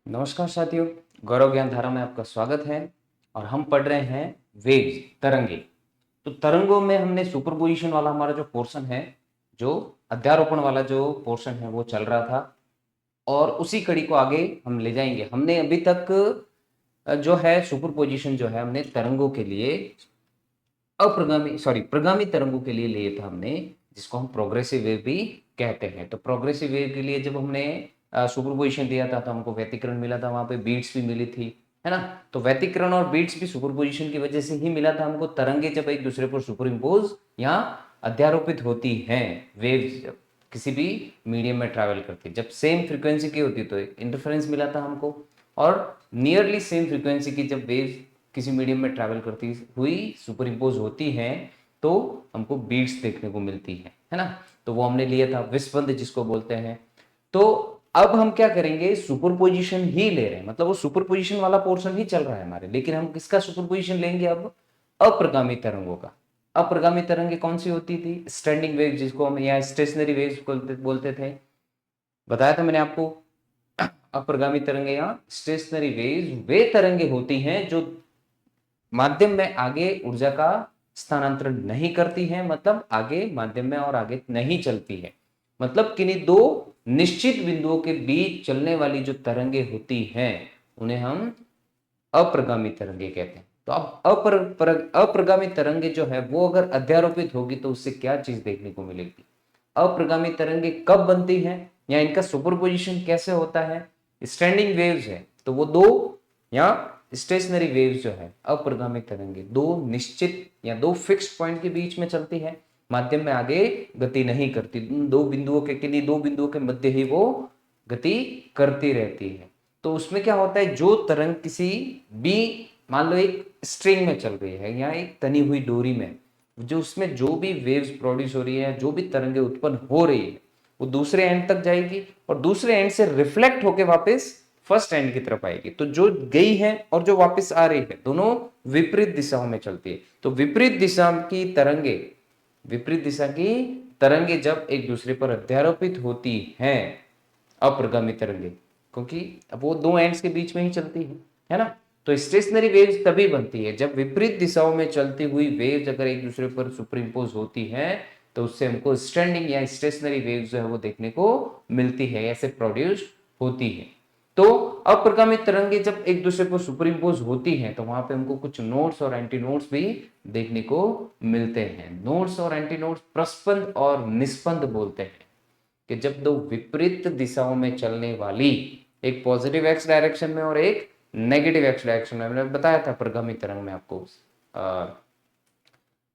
नमस्कार साथियों, गौरव ज्ञान धारा में आपका स्वागत है। और हम पढ़ रहे हैं वेव्स, तरंगे। तो तरंगों में हमने सुपरपोजिशन वाला हमारा जो पोर्शन है, जो अध्यारोपण वाला जो पोर्शन है वो चल रहा था, और उसी कड़ी को आगे हम ले जाएंगे। हमने अभी तक जो है सुपरपोजिशन जो है हमने तरंगों के लिए प्रगामी तरंगों के लिए लिए था हमने, जिसको हम प्रोग्रेसिव वेव भी कहते हैं। तो प्रोग्रेसिव वेव के लिए जब हमने सुपरपोजिशन दिया था तो हमको व्यतिकरण मिला था, वहां पे बीट्स भी मिली थी, है ना। तो व्यतिकरण और बीट्स भी सुपरपोजिशन की वजह से ही मिला था हमको। तरंगे जब एक दूसरे पर सुपर इम्पोज या अध्यारोपित होती हैं, वेव किसी भी मीडियम में ट्रैवल करती, जब सेम फ्रीक्वेंसी की होती तो इंटरफेरेंस मिला था हमको। और नियरली सेम फ्रीक्वेंसी की जब वेव किसी मीडियम में ट्रैवल करती हुई सुपर इम्पोज होती हैं तो हमको बीट्स देखने को मिलती है ना। तो वो हमने लिया था विस्पंद जिसको बोलते हैं। तो अब हम क्या करेंगे, सुपरपोजिशन ही ले रहे हैं, मतलब वो सुपरपोजिशन वाला पोर्शन ही चल रहा है हमारे, लेकिन हम किसका सुपरपोजिशन लेंगे अब? अप्रगामी तरंगों का। अप्रगामी तरंगे कौन सी होती थी? स्टैंडिंग वेव, जिसको हम यहाँ स्टेशनरी वेव्स बोलते थे, बताया था मैंने आपको। अप्रगामी तरंगे या स्टेशनरी वेव्स वे तरंगे होती हैं जो माध्यम में आगे ऊर्जा का स्थानांतरण नहीं करती है, मतलब आगे माध्यम में और आगे नहीं चलती है। मतलब किन्हीं दो निश्चित बिंदुओं के बीच चलने वाली जो तरंगे होती हैं उन्हें हम अप्रगामी तरंगे कहते हैं। तो अब अप्रगामी तरंगे जो है वो अगर अध्यारोपित होगी तो उससे क्या चीज देखने को मिलेगी? अप्रगामी तरंगे कब बनती हैं या इनका सुपरपोजिशन कैसे होता है? स्टैंडिंग वेव्स है तो वो दो, या स्टेशनरी वेव्स जो है अप्रगामी तरंगे दो निश्चित या दो फिक्स्ड पॉइंट के बीच में चलती है, माध्यम में आगे गति नहीं करती। दो बिंदुओं के किन्हीं दो बिंदुओं के मध्य ही वो गति करती रहती है। तो उसमें क्या होता है, जो तरंग किसी भी, मान लो एक स्ट्रिंग में चल रही है या एक तनी हुई डोरी में, जो उसमें जो भी वेव्स प्रोड्यूस हो रही है, जो भी तरंगे उत्पन्न हो रही है, वो दूसरे एंड तक जाएगी और दूसरे एंड से रिफ्लेक्ट होके वापस फर्स्ट एंड की तरफ आएगी। तो जो गई है और जो वापस आ रही है दोनों विपरीत दिशाओं में चलती है। तो विपरीत दिशा की तरंगे, विपरीत दिशा की तरंगे जब एक दूसरे पर अध्यारोपित होती हैं, अप्रगामी तरंगे, क्योंकि अब वो दो एंड्स के बीच में ही चलती है ना। तो स्टेशनरी वेव्स तभी बनती है जब विपरीत दिशाओं में चलती हुई वेव्स अगर एक दूसरे पर सुपरइम्पोज होती हैं, तो उससे हमको स्टैंडिंग या स्टेशनरी वेव्स जो है वो देखने को मिलती है, ऐसे प्रोड्यूस होती है। तो अप्रगामी तरंगे जब एक दूसरे पर सुपरइम्पोज होती हैं तो वहां पे हमको कुछ नोड्स और एंटी नोड्स भी देखने को मिलते हैं। नोड्स और एंटी नोड्स प्रस्पंद और निस्पंद बोलते हैं कि जब दो विपरीत दिशाओं में चलने वाली, एक पॉजिटिव एक्स डायरेक्शन में और एक नेगेटिव एक्स डायरेक्शन में, मैंने बताया था प्रगामी तरंग में आपको,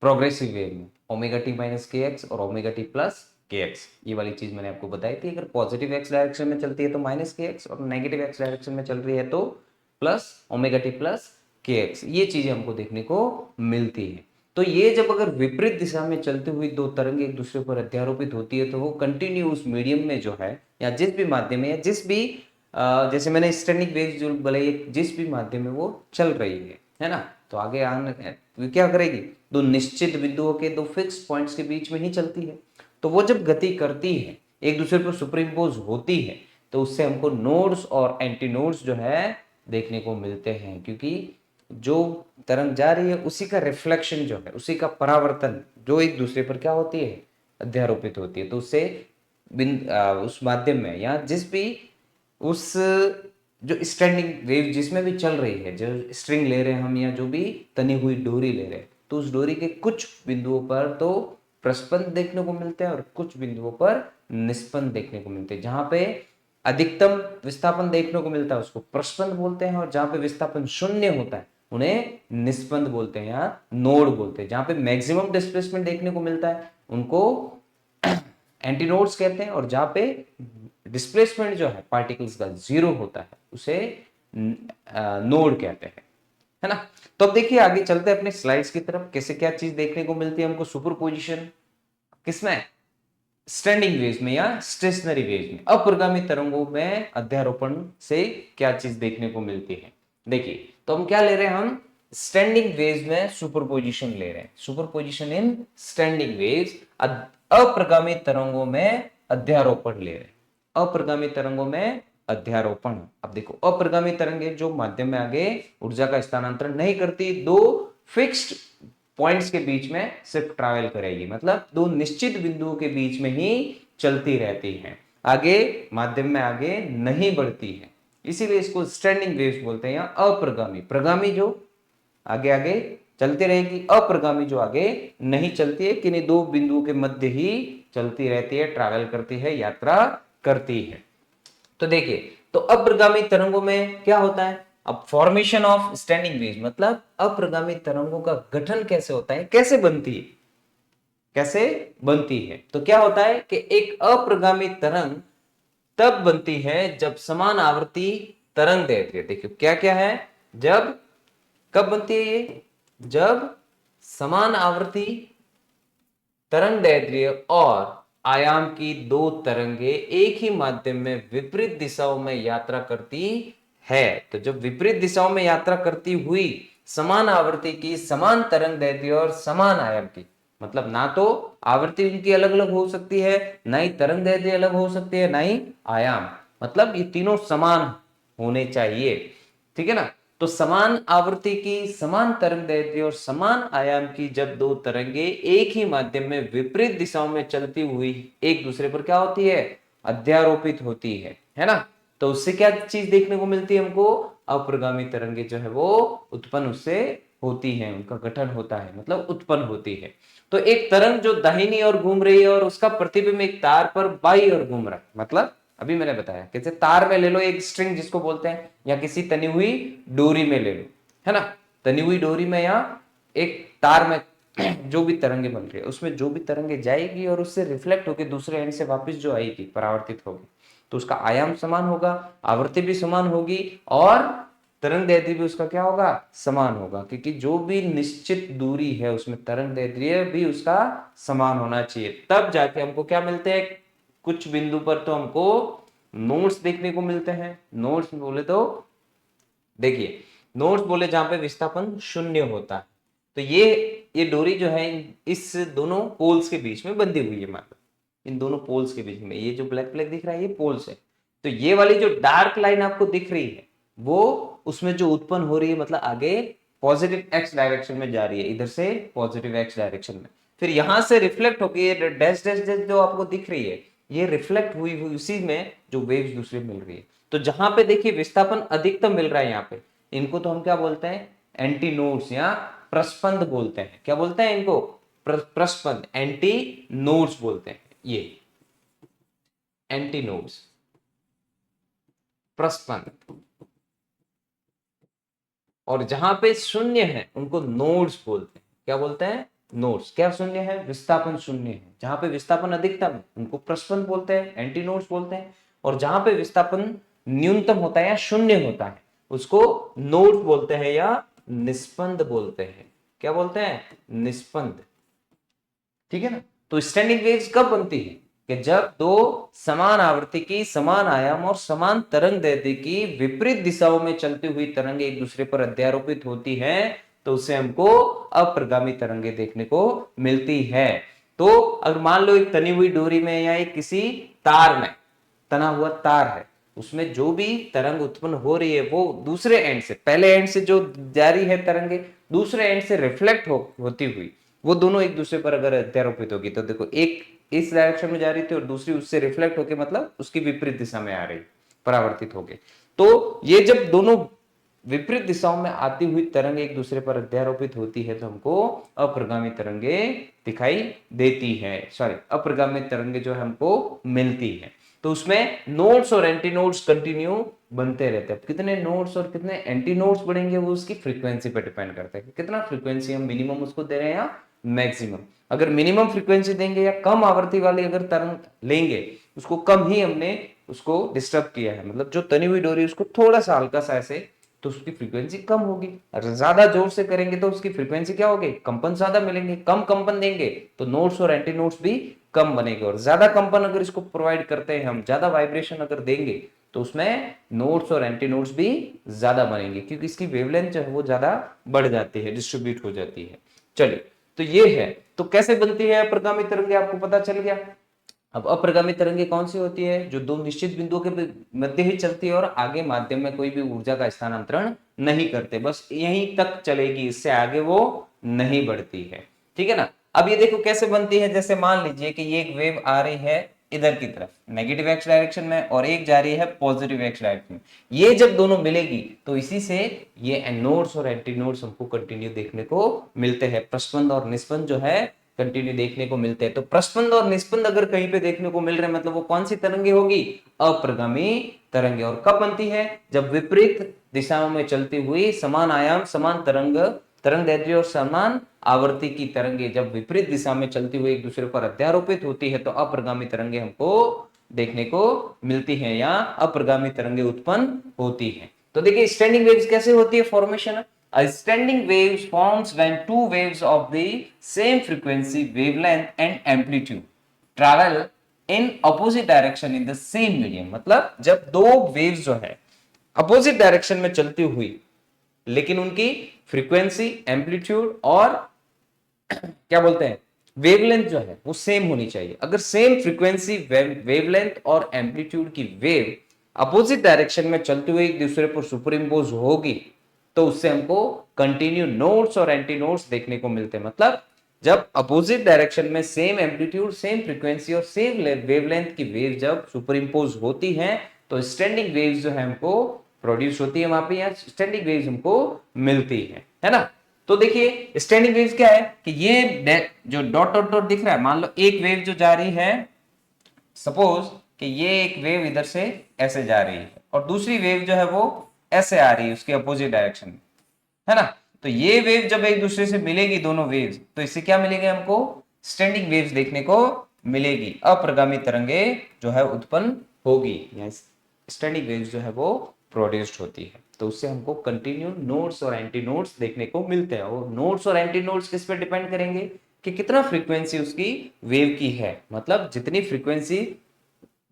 प्रोग्रेसिव वेव में ओमेगा टी माइनस के एक्स और ओमेगा टी प्लस के एक्स, ये वाली चीज मैंने आपको बताई थी। अगर पॉजिटिव एक्स डायरेक्शन में चलती है तो माइनस के एक्स, और नेगेटिव एक्स डायरेक्शन में चल रही है तो प्लस ओमेगा टी प्लस के एक्स, ये चीजें हमको देखने को मिलती है। तो ये जब अगर विपरीत दिशा में चलती हुई दो तरंग एक दूसरे पर अध्यारोपित होती है तो वो कंटिन्यूस मीडियम में जो है, या जिस भी माध्यम में, या जिस भी जैसे मैंने स्टैंडिंग वेव जो बोले, जिस भी माध्यम में वो चल रही है ना, तो आगे आने तो क्या करेगी, दो निश्चित बिंदुओं के दो फिक्स पॉइंट्स के बीच में ही चलती है। तो वो जब गति करती है, एक दूसरे पर सुपरइम्पोज होती है, तो उससे हमको नोड्स और एंटी नोड्स जो है देखने को मिलते हैं, क्योंकि जो तरंग जा रही है उसी का रिफ्लेक्शन जो है, उसी का परावर्तन जो एक दूसरे पर क्या होती है, अध्यारोपित होती है। तो उससे उस माध्यम में या जिस भी उस जो स्टैंडिंग वेव जिसमें भी चल रही है, जो स्ट्रिंग ले रहे हैं हम या जो भी तनी हुई डोरी ले रहे हैं, तो उस डोरी के कुछ बिंदुओं पर तो प्रस्पंद देखने को मिलते हैं और कुछ बिंदुओं पर निस्पंद देखने को मिलते हैं। जहां पे अधिकतम विस्थापन देखने को मिलता है उसको प्रस्पंद बोलते हैं, और जहां पे विस्थापन शून्य होता है उन्हें निस्पंद बोलते हैं या नोड बोलते हैं। जहां पे मैक्सिमम डिस्प्लेसमेंट देखने को मिलता है उनको एंटीनोड्स कहते हैं, और जहां पे डिस्प्लेसमेंट जो है पार्टिकल्स का जीरो होता है उसे नोड कहते हैं, है ना। तो अब देखिए आगे चलते हैं अपने स्लाइड्स की तरफ, कैसे क्या चीज देखने को मिलती है हमको सुपरपोजिशन किसमें, स्टैंडिंग वेव्स में या स्टेशनरी वेव्स में। अप्रगामी तरंगों में अध्यारोपण से क्या चीज देखने को मिलती है? देखिए, तो हम क्या ले रहे हैं, हम स्टैंडिंग वेव्स में सुपरपोजिशन ले रहे हैं, सुपरपोजिशन इन स्टैंडिंग वेव्स। अप्रगामी तरंगों में अध्यारोपण ले रहे हैं, अप्रगामी तरंगों में अध्यारोपण। अब देखो अप्रगामी तरंगे जो माध्यम में आगे ऊर्जा का स्थानांतरण नहीं करती, दो फिक्स्ड पॉइंट्स के बीच में सिर्फ ट्रैवल करेगी, मतलब दो निश्चित बिंदुओं के बीच में ही चलती रहती है, आगे माध्यम में आगे नहीं बढ़ती है, इसीलिए इसको स्टैंडिंग वेव्स बोलते हैं। या अप्रगामी, प्रगामी जो आगे आगे चलती रहेगी, अप्रगामी जो आगे नहीं चलती है, किन्हीं दो बिंदुओं के मध्य ही चलती रहती है, ट्रैवल करती है, यात्रा करती है। तो देखिए, तो अप्रगामी तरंगों में क्या होता है, अब फॉर्मेशन ऑफ स्टैंडिंग वेव्स, मतलब अप्रगामी तरंगों का गठन कैसे होता है, कैसे बनती है, कैसे बनती है। तो क्या होता है कि एक अप्रगामी तरंग तब बनती है जब समान आवर्ती तरंग दैर्ध्य, देखिए क्या क्या है, जब, कब बनती है ये, जब समान आवर्ती तरंग दैर्ध्य और आयाम की दो तरंगे एक ही माध्यम में विपरीत दिशाओं में यात्रा करती है। तो जब विपरीत दिशाओं में यात्रा करती हुई समान आवर्ती की, समान तरंग दैर्ध्य और समान आयाम की, मतलब ना तो आवृत्ति उनकी अलग अलग हो सकती है, ना ही तरंग दैर्ध्य अलग हो सकती है, ना ही आयाम, मतलब ये तीनों समान होने चाहिए, ठीक है ना। तो समान आवृत्ति की, समान तरंग दैर्ध्य और समान आयाम की जब दो तरंगे एक ही माध्यम में विपरीत दिशाओं में चलती हुई एक दूसरे पर क्या होती है, अध्यारोपित होती है ना। तो उससे क्या चीज देखने को मिलती है हमको, अप्रगामी तरंगे जो है वो उत्पन्न उससे होती है, उनका गठन होता है, मतलब उत्पन्न होती है। तो एक तरंग जो दाहिनी ओर घूम रही है और उसका प्रतिबिंब एक तार पर बाई ओर घूम रहा है, मतलब अभी मैंने बताया कैसे, तार में ले लो एक स्ट्रिंग जिसको बोलते हैं, या किसी तनी हुई डोरी में ले लो, है ना, तनी हुई डोरी में या एक तार में जो भी तरंगे बन रही है, उसमें जो भी तरंगे जाएगी और उससे रिफ्लेक्ट होकर दूसरे एंड से वापस जो आएगी परावर्तित होगी, तो उसका आयाम समान होगा, आवृत्ति भी समान होगी, और तरंग दैर्ध्य भी उसका क्या होगा, समान होगा, क्योंकि जो भी निश्चित दूरी है उसमें तरंग दैर्ध्य भी उसका समान होना चाहिए, तब जाके हमको क्या मिलते हैं, कुछ बिंदु पर तो हमको नोड्स देखने को मिलते हैं। नोड्स बोले तो देखिए, नोड्स बोले जहां पे विस्थापन शून्य होता है, तो ये डोरी जो है इस दोनों पोल्स के बीच में बंधी हुई है, मतलब इन दोनों पोल्स के बीच में, ये जो ब्लैक ब्लैक दिख रहा है ये पोल्स है। तो ये वाली जो डार्क लाइन आपको दिख रही है वो उसमें जो उत्पन्न हो रही है, मतलब आगे पॉजिटिव एक्स डायरेक्शन में जा रही है, इधर से पॉजिटिव एक्स डायरेक्शन में, फिर यहां से रिफ्लेक्ट होकर ये डैश डैश डैश जो आपको दिख रही है, ये रिफ्लेक्ट हुई हुई उसी में जो वेव्स दूसरे मिल रही है। तो जहां पे देखिए विस्थापन अधिकतम मिल रहा है यहाँ पे, इनको तो हम क्या बोलते हैं, एंटी नोड्स या प्रस्पंद बोलते हैं। क्या बोलते हैं इनको, प्रस्पंद, एंटी नोड्स बोलते हैं, ये एंटी नोड्स, प्रस्पंद। और जहां पे शून्य है उनको नोड्स बोलते हैं। क्या बोलते हैं, नोड्स। क्या शून्य है, विस्थापन शून्य है, जहां पे विस्थापन अधिकतम है उनको प्रस्पंद बोलते हैं, एंटी नोड्स बोलते हैं। और जहां पे विस्थापन न्यूनतम होता है या शून्य होता है उसको नोड बोलते हैं या निस्पंद बोलते हैं। क्या बोलते हैं, निस्पंद, ठीक है ना। तो स्टैंडिंग वेव्स कब बनती है, कि जब दो समान आवृत्ति की, समान आयाम और समान तरंग दैर्ध्य की विपरीत दिशाओं में चलती हुई तरंगे एक दूसरे पर अध्यारोपित होती हैं, तो उससे हमको अप्रगामी तरंगे देखने को मिलती है। तो अगर मान लो एक तनी हुई डोरी में या एक किसी तार में, तना हुआ तार है, उसमें जो भी तरंग उत्पन्न हो रही है वो दूसरे एंड से, पहले एंड से जो जारी है तरंगे, दूसरे एंड से रिफ्लेक्ट होती हुई वो दोनों एक दूसरे पर अगर अध्यारोपित होगी, तो देखो एक इस डायरेक्शन में जा रही थी और दूसरी उससे रिफ्लेक्ट होके, मतलब उसकी विपरीत दिशा में आ रही, परावर्तित होके। तो ये जब दोनों विपरीत दिशाओं में आती हुई तरंग एक दूसरे पर अध्यारोपित होती है तो हमको अप्रगामी तरंगे दिखाई देती है, सॉरी अप्रगामी तरंगे जो है हमको मिलती है। तो उसमें नोड्स और एंटी नोड्स कंटिन्यू बनते रहते हैं। कितने नोड्स और कितने एंटी नोड्स बढ़ेंगे वो उसकी फ्रीक्वेंसी पर डिपेंड करता है, कितना फ्रीक्वेंसी हम मिनिमम उसको दे रहे हैं या मैक्सिमम। अगर मिनिमम फ्रीक्वेंसी देंगे या कम आवृत्ति वाली अगर तरंग लेंगे, उसको कम ही हमने उसको डिस्टर्ब किया है, मतलब जो तनी हुई डोरी उसको थोड़ा सा हल्का सा ऐसे, तो उसकी फ्रीक्वेंसी कम होगी। अगर ज्यादा जोर से करेंगे तो उसकी फ्रीक्वेंसी क्या होगी, कंपन ज्यादा मिलेंगे। कम कंपन देंगे तो नोड्स और एंटी नोड्स भी कम बनेंगे, और ज्यादा कंपन अगर इसको प्रोवाइड करते हैं हम, ज्यादा वाइब्रेशन अगर देंगे तो उसमें नोड्स और एंटी नोड्स भी ज्यादा बनेंगे, क्योंकि इसकी वेवलेंथ जो है वो ज्यादा बढ़ जाती है, डिस्ट्रीब्यूट हो जाती है। चलिए, तो ये है, तो कैसे बनती है अप्रगामी तरंगे आपको पता चल गया। अब अप्रगामी तरंगे कौन सी होती है? जो दो निश्चित बिंदुओं के मध्य ही चलती है और आगे माध्यम में कोई भी ऊर्जा का स्थानांतरण नहीं करते, बस यहीं तक चलेगी, इससे आगे वो नहीं बढ़ती है। ठीक है ना। अब ये देखो कैसे बनती है, जैसे मान लीजिए कि ये एक वेव आ रही है इधर की तरफ नेगेटिव एक्स डायरेक्शन में और एक जा रही है पॉजिटिव एक्स डायरेक्शन में। ये जब दोनों मिलेगी तो इसी से ये एनोड्स और एंटीनोड्स हमको कंटिन्यू देखने को मिलते हैं। प्रस्पंद और निस्पंद जो है कंटिन्यू देखने को मिलते हैं। तो प्रस्पंद और निस्पंद अगर कहीं पे देखने को मिल रहे हैं मतलब वो कौन सी तरंगे होगी? अप्रगामी तरंगे। और कब बनती है? जब विपरीत दिशाओं में चलती हुई समान आयाम समान तरंगदैर्ध्य और समान आवर्ती की तरंगे जब विपरीत दिशा में चलती हुई एक दूसरे पर अध्यारोपित होती है तो अप्रगामी तरंगे हमको देखने को मिलती हैं या अप्रगामी तरंगे उत्पन्न होती हैं। तो देखिए स्टैंडिंग वेव्स कैसे होती है formation. A standing wave forms when two waves of the same frequency, wavelength and amplitude travel in opposite direction in the same medium। मतलब जब दो waves जो है opposite direction में चलती हुई लेकिन उनकी फ्रीक्वेंसी एम्पलीट्यूड और क्या बोलते हैं वेवलेंथ जो है वो सेम होनी चाहिए। अगर सेम फ्रीक्वेंसी वेवलेंथ और एम्पलीट्यूड की वेव अपोजिट डायरेक्शन में चलते हुए एक दूसरे पर सुपर इम्पोज होगी तो उससे हमको कंटिन्यू नोड्स और एंटी नोड्स देखने को मिलते हैं। मतलब जब अपोजिट डायरेक्शन में सेम एम्पलीट्यूड सेम फ्रीक्वेंसी और सेम वेवलेंथ की वेव जब सुपर इम्पोज होती है तो स्टैंडिंग वेव्स जो है हमको प्रोड्यूस होती है, वहां पे या स्टैंडिंग वेव्स हमको मिलती है ना। तो देखिए स्टैंडिंग वेव्स क्या है कि ये जो डॉट डॉट डॉट दिख रहा है, मान लो एक वेव जो जा रही है, सपोज कि ये एक वेव इधर से ऐसे जा रही है और दूसरी वेव जो है वो ऐसे आ रही है उसके अपोजिट डायरेक्शन में, है ना। तो ये वेव जब एक दूसरे से मिलेगी दोनों वेव्स तो इससे क्या मिलेगा हमको? स्टैंडिंग वेव्स देखने को मिलेगी। अप्रगामी तरंगे जो है उत्पन्न होगी या स्टैंडिंग वेव्स जो है वो प्रोड्यूस्ड होती है। तो उससे हमको कंटिन्यू नोड्स और एंटी नोड्स देखने को मिलते हैं। और नोड्स और एंटी नोड्स किस पे डिपेंड करेंगे कि कितना फ्रीक्वेंसी उसकी वेव की है। मतलब जितनी फ्रीक्वेंसी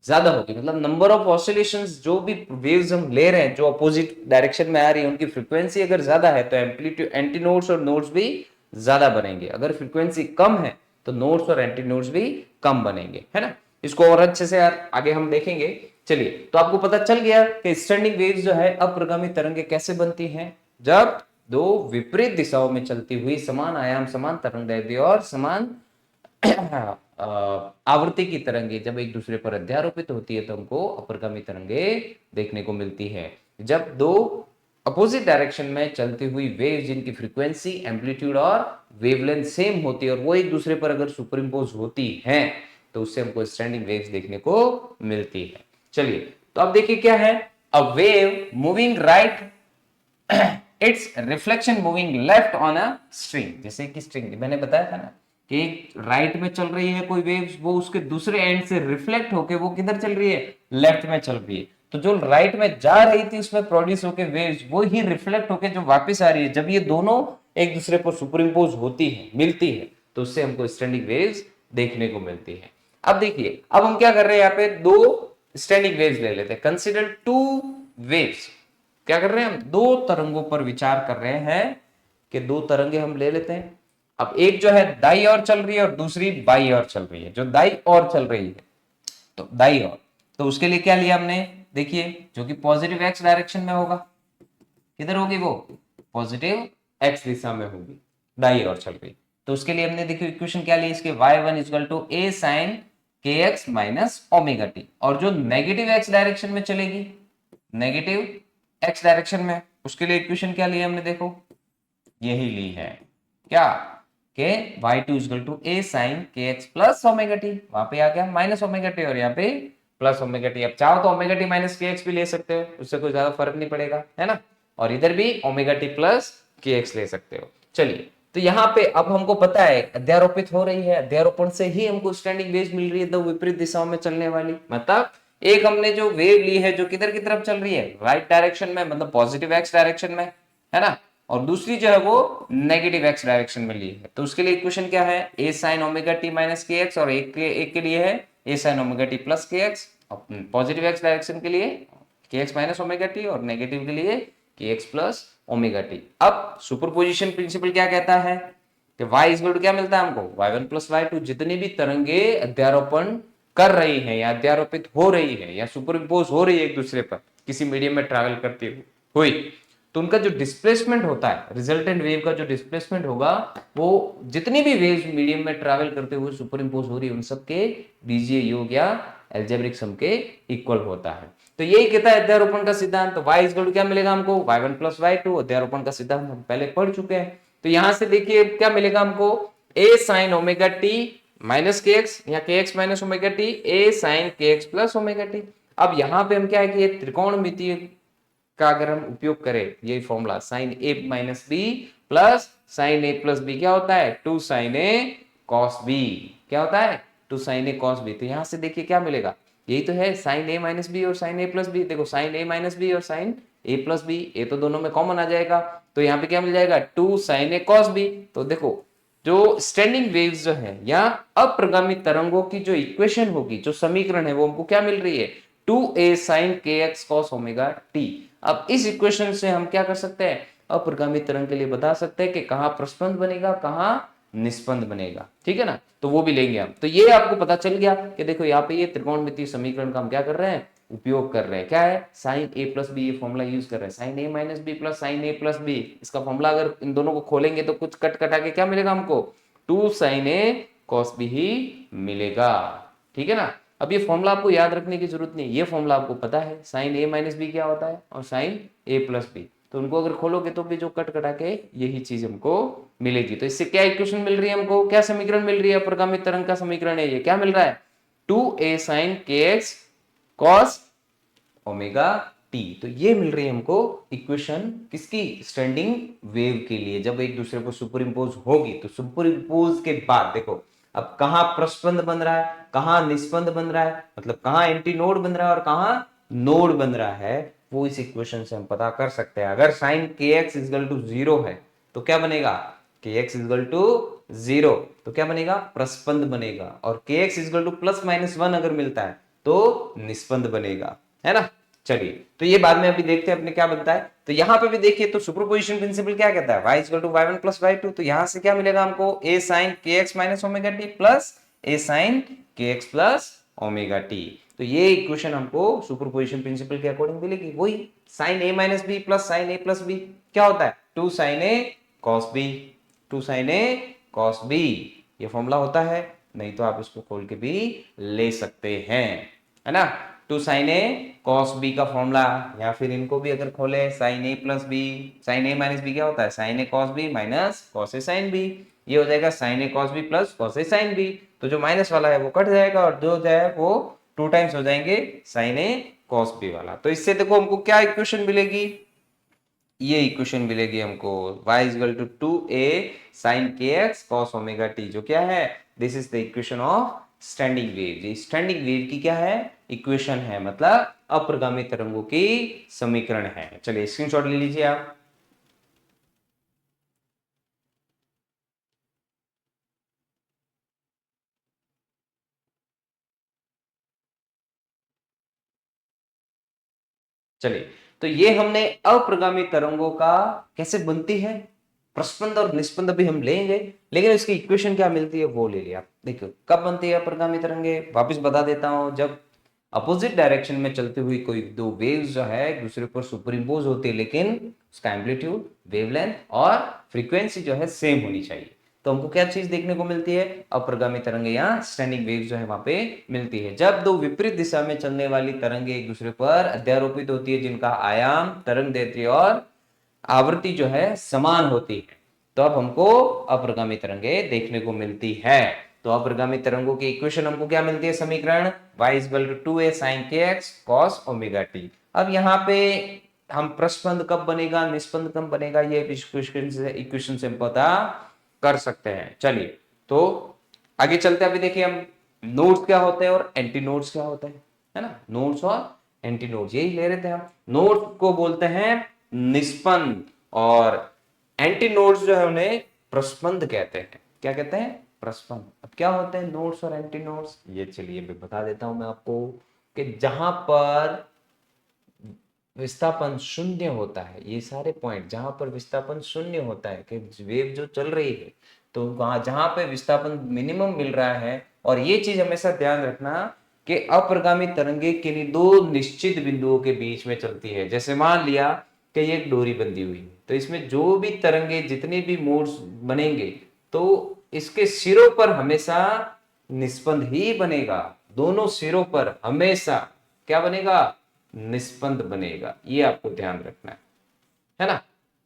ज्यादा होगी मतलब नंबर ऑफ ऑसिलेशंस जो भी वेव्स हम ले रहे हैं जो अपोजिट डायरेक्शन में आ रही है उनकी फ्रीक्वेंसी अगर ज्यादा है तो एम्पलीट्यूड एंटी नोड्स और नोड्स भी ज्यादा बनेंगे। अगर फ्रीक्वेंसी कम है तो नोड्स और एंटी नोड्स भी कम बनेंगे, है ना। इसको और अच्छे से यार आगे हम देखेंगे। चलिए तो आपको पता चल गया कि स्टैंडिंग वेव्स जो है अप्रगामी तरंगे कैसे बनती हैं। जब दो विपरीत दिशाओं में चलती हुई समान आयाम समान तरंगदैर्ध्य और समान आवृत्ति की तरंगे जब एक दूसरे पर अध्यारोपित होती है तो हमको अप्रगामी तरंगे देखने को मिलती है। जब दो अपोजिट डायरेक्शन में चलती हुई वेव जिनकी फ्रीक्वेंसी एम्पलीट्यूड और वेवलेंथ सेम होती है और वो एक दूसरे पर अगर सुपर इम्पोज होती हैं तो उससे हमको स्टैंडिंग वेव्स देखने को मिलती है। चलिए तो अब देखिए क्या है, a wave moving right it's reflection moving left on a string. जैसे कि स्ट्रिंग मैंने बताया था ना कि राइट में चल रही है कोई वेव्स, वो उसके दूसरे एंड से रिफ्लेक्ट होके वो किधर चल रही है? लेफ्ट में चल रही है। तो जो राइट में जा रही थी उसमें प्रोड्यूस होके वेव्स वो ही रिफ्लेक्ट होके जो वापस आ रही है, जब ये दोनों एक दूसरे पर सुपर इम्पोज होती है मिलती है तो उससे हमको स्टैंडिंग वेव्स देखने को मिलती है। अब देखिए अब हम क्या कर रहे हैं, यहाँ पे दो स्टैंडिंग वेव्स ले लेते हैं। Consider two waves. क्या कर रहे हैं हम? दो तरंगों पर विचार कर रहे हैं कि दो तरंगे हम ले लेते हैं। अब एक जो है दाई ओर चल रही है और दूसरी बाई ओर चल रही है। जो दाई ओर चल रही है तो दाई ओर, तो उसके लिए क्या लिया हमने? देखिए जो कि पॉजिटिव एक्स डायरेक्शन में होगा। किधर होगी वो? पॉजिटिव एक्स दिशा में होगी, दाई ओर चल रही। तो उसके लिए हमने देखिए इक्वेशन क्या ली इसके, y1 equal to a sin kx minus omega T. और जो नेगेटिव एक्स डायरेक्शन में चलेगी, नेगेटिव एक्स डायरेक्शन में, उसके लिए इक्वेशन क्या ली हमने? देखो यही ली है क्या के y2 equal to a sin kx plus omega t. वहां पे आ गया माइनस ओमेगा टी और यहाँ पे प्लस ओमेगा टी। अब चाहो तो ओमेगा टी माइनस kx भी ले सकते हो, उससे कोई ज्यादा फर्क नहीं पड़ेगा, है ना। और इधर भी ओमेगा टी प्लस kx ले सकते हो। चलिए तो यहाँ पे अब हमको पता है अध्यारोपित हो रही है, अध्यारोपण से ही हमको स्टैंडिंग वेव मिल रही है दो विपरीत दिशाओं में चलने वाली। मतलब एक हमने जो वेव ली है जो किधर की तरफ चल रही है? राइट डायरेक्शन में, मतलब पॉजिटिव एक्स डायरेक्शन में, है ना। और दूसरी जो है वो नेगेटिव एक्स डायरेक्शन में ली है। तो उसके लिए इक्वेशन क्या है? ए साइन ओमेगा टी माइनस के एक्स, और एक के लिए है ए साइन ओमेगा टी प्लस के एक्स। पॉजिटिव एक्स डायरेक्शन के लिए के एक्स माइनस ओमेगा टी और नेगेटिव के लिए के एक्स प्लस ओमेगा टी। अब सुपरपोजिशन प्रिंसिपल क्या कहता है कि y इक्वल टू क्या मिलता है हमको? y1 plus y2। जितनी भी तरंगे अध्यारोपण कर रही है या अध्यारोपित हो रही है या सुपरइम्पोज हो रही है एक दूसरे पर किसी मीडियम में ट्रैवल करती हुई, तो उनका जो डिस्प्लेसमेंट होता है, रिजल्टेंट वेव का जो डिस्प्लेसमेंट होगा, वो जितनी भी वेव्स मीडियम में ट्रैवल करते हुए सुपरइम्पोज हो रही है उन सबके बीजीय योग या एल्जेब्रिक सम के इक्वल होता है। तो यही कहता है अध्यारोपण का सिद्धांत। तो y इक्वल टू क्या मिलेगा हमको, y1 प्लस y2। अध्यारोपण का सिद्धांत हम पहले पढ़ चुके हैं। तो यहां से देखिए क्या मिलेगा हमको, a sin omega T minus के एक्स या के एक्स माइनस ओमेगा टी, ए sine k x plus omega T. अब यहां पे हम क्या है कि ये त्रिकोणमितीय का अगर हम उपयोग करें, ये formula sine A minus B plus sine A plus B क्या होता है, two sine A cos B. क्या होता है, two sine A cos B. तो यहां से देखिए क्या मिलेगा, यही तो है साइन ए माइनस बी और साइन ए प्लस बी। देखो साइन ए माइनस बी और साइन ए प्लस बी, ये तो दोनों में कॉमन आ जाएगा। तो यहाँ पे क्या मिल जाएगा, two sine A cos B. तो देखो जो स्टैंडिंग वेव्स जो है या अप्रगामी तरंगों की जो इक्वेशन होगी, जो समीकरण है, वो हमको क्या मिल रही है, to A sine k x cos omega T. अब इस इक्वेशन से हम क्या कर सकते हैं, अप्रगामी तरंग के लिए बता सकते हैं कि कहाँ प्रस्पंद बनेगा, कहाँ निस्पंद बनेगा। ठीक है ना, तो वो भी लेंगे हम। तो ये आपको पता चल गया कि देखो यहाँ पे ये त्रिकोणमितीय समीकरण का हम क्या कर रहे हैं, उपयोग कर रहे हैं। क्या है, साइन ए प्लस बी, ये फॉर्मूला यूज कर रहे हैं, sign A minus B plus sine A plus B. इसका फॉर्मूला अगर इन दोनों को खोलेंगे तो कुछ कट कटा के क्या मिलेगा हमको, two sine A cos B ही मिलेगा। ठीक है ना। अब ये फॉर्मूला आपको याद रखने की जरूरत नहीं, ये फॉर्मूला आपको पता है, साइन ए माइनस बी क्या होता है और साइन ए प्लस बी। तो उनको अगर खोलोगे तो भी जो कट कटा के यही चीज हमको मिलेगी। तो इससे क्या इक्वेशन मिल रही है हमको, क्या समीकरण मिल रही है, अप्रगामी तरंग का समीकरण है ये। क्या मिल रहा है, to A sine k x cos omega T. तो ये मिल रही है हमको इक्वेशन किसकी, स्टैंडिंग वेव के लिए। जब एक दूसरे को सुपर इम्पोज होगी तो सुपर इम्पोज के बाद देखो अब कहां प्रस्पंद बन रहा है, कहां निस्पंद बन रहा है, मतलब कहां एंटी नोड बन रहा है और कहां नोड बन रहा है, वो इस इक्वेशन से हम पता कर सकते हैं। अगर sign k x equal to zero है तो क्या बनेगा, के एक्स इजगल टू जीरो, तो क्या बनेगा, प्रस्पंद बनेगा। और के x equal to plus minus one अगर मिलता है तो निस्पंद बनेगा, है ना। चलिए, तो ये बाद में अभी देखते हैं अपने क्या बनता है। तो यहां पे भी देखिए, तो सुपरपोजिशन प्रिंसिपल क्या कहता है, y equal to y1 plus y2। तो यहां से क्या मिलेगा हमको, a sin kx minus omega T plus a sin kx plus omega T. तो ये इक्वेशन हमको सुपरपोजिशन प्रिंसिपल के अकॉर्डिंग मिलेगी। वही sin a minus B plus sin a plus B क्या होता है, two sin a cos b, two sin a cos b। ये फॉर्मूला होता है, नहीं तो आप इसको खोल के भी ले सकते हैं, है ना। Two sine A cos B का फॉर्मूला, या फिर इनको भी अगर खोले sine A plus B, sine A minus B क्या होता है, sine A cos B minus cos A sine B. ये हो जाएगा sine A cos B plus cos A sine B. तो जो माइनस वाला है वो कट जाएगा और जो है वो टू टाइम्स हो जाएंगे साइन ए कॉस बी वाला। तो इससे देखो हमको क्या इक्वेशन मिलेगी, ये इक्वेशन मिलेगी हमको y equal to two A sine k x cos omega t, जो क्या है, this is the equation of standing wave. ये स्टैंडिंग वेव की क्या है, इक्वेशन है, मतलब अप्रगामी तरंगों की समीकरण है। चलिए स्क्रीनशॉट ले लीजिए आप। चलिए, तो ये हमने अप्रगामी तरंगों का कैसे बनती है, प्रस्पंद और निस्पंद अभी हम लेंगे, लेकिन इसकी इक्वेशन क्या मिलती है वो ले लिया। देखो कब बनती है अप्रगामी तरंगे, वापस बता देता हूं, जब अपोजिट डायरेक्शन में चलती हुई कोई दो वेव्स जो है एक दूसरे पर सुपर इम्पोज होती है, लेकिन उसका एम्पलीट्यूड, वेवलेंथ और फ्रीक्वेंसी जो है सेम होनी चाहिए। तो हमको क्या चीज देखने को मिलती है, अप्रगामी तरंगे या स्टैंडिंग वेव जो है वहां पे मिलती है। जब दो विपरीत दिशा में चलने वाली तरंगे एक दूसरे पर अध्यारोपित होती है, जिनका आयाम, तरंग दैर्ध्य और आवृत्ति जो है समान होती है, तो अब हमको अप्रगामी तरंगे देखने को मिलती है। तो अप्रगामी तरंगों की इक्वेशन हमको क्या मिलती है, समीकरण y equal to 2a sin kx cos omega t। अब यहाँ पे हम प्रस्पंद कब बनेगा, निस्पंद कब बनेगा, ये इक्वेशन से हम पता कर सकते हैं। चलिए, तो आगे चलते हैं। अभी देखिए हम नोड्स क्या होते हैं और एंटी नोड्स क्या होते हैं, है ना। नोड्स और एंटी नोड्स यही ले रहे थे हम। नोड को बोलते हैं निस्पंद और एंटी नोड्स जो है उन्हें प्रस्पंद कहते हैं। क्या कहते हैं, प्रस्पंद। अब क्या होते हैं नोड्स और एंटी नोड्स, ये चलिए मैं बता देता हूं मैं आपको, कि जहां पर विस्थापन शून्य होता है, ये सारे पॉइंट जहां पर विस्थापन शून्य होता है, कि वेव जो चल रही है, तो वहां जहां पे विस्थापन मिनिमम मिल रहा है, और ये चीज हमेशा ध्यान रखना कि अप्रगामी तरंगे किन्हीं दो निश्चित बिंदुओं के बीच में चलती है। जैसे मान लिया कि ये एक डोरी बंधी हुई, तो इसमें जो भी तरंगे जितने भी मोड्स बनेंगे तो इसके सिरों पर हमेशा निस्पंद ही बनेगा। दोनों सिरों पर हमेशा क्या बनेगा? निस्पंद बनेगा। ये आपको ध्यान रखना है ना,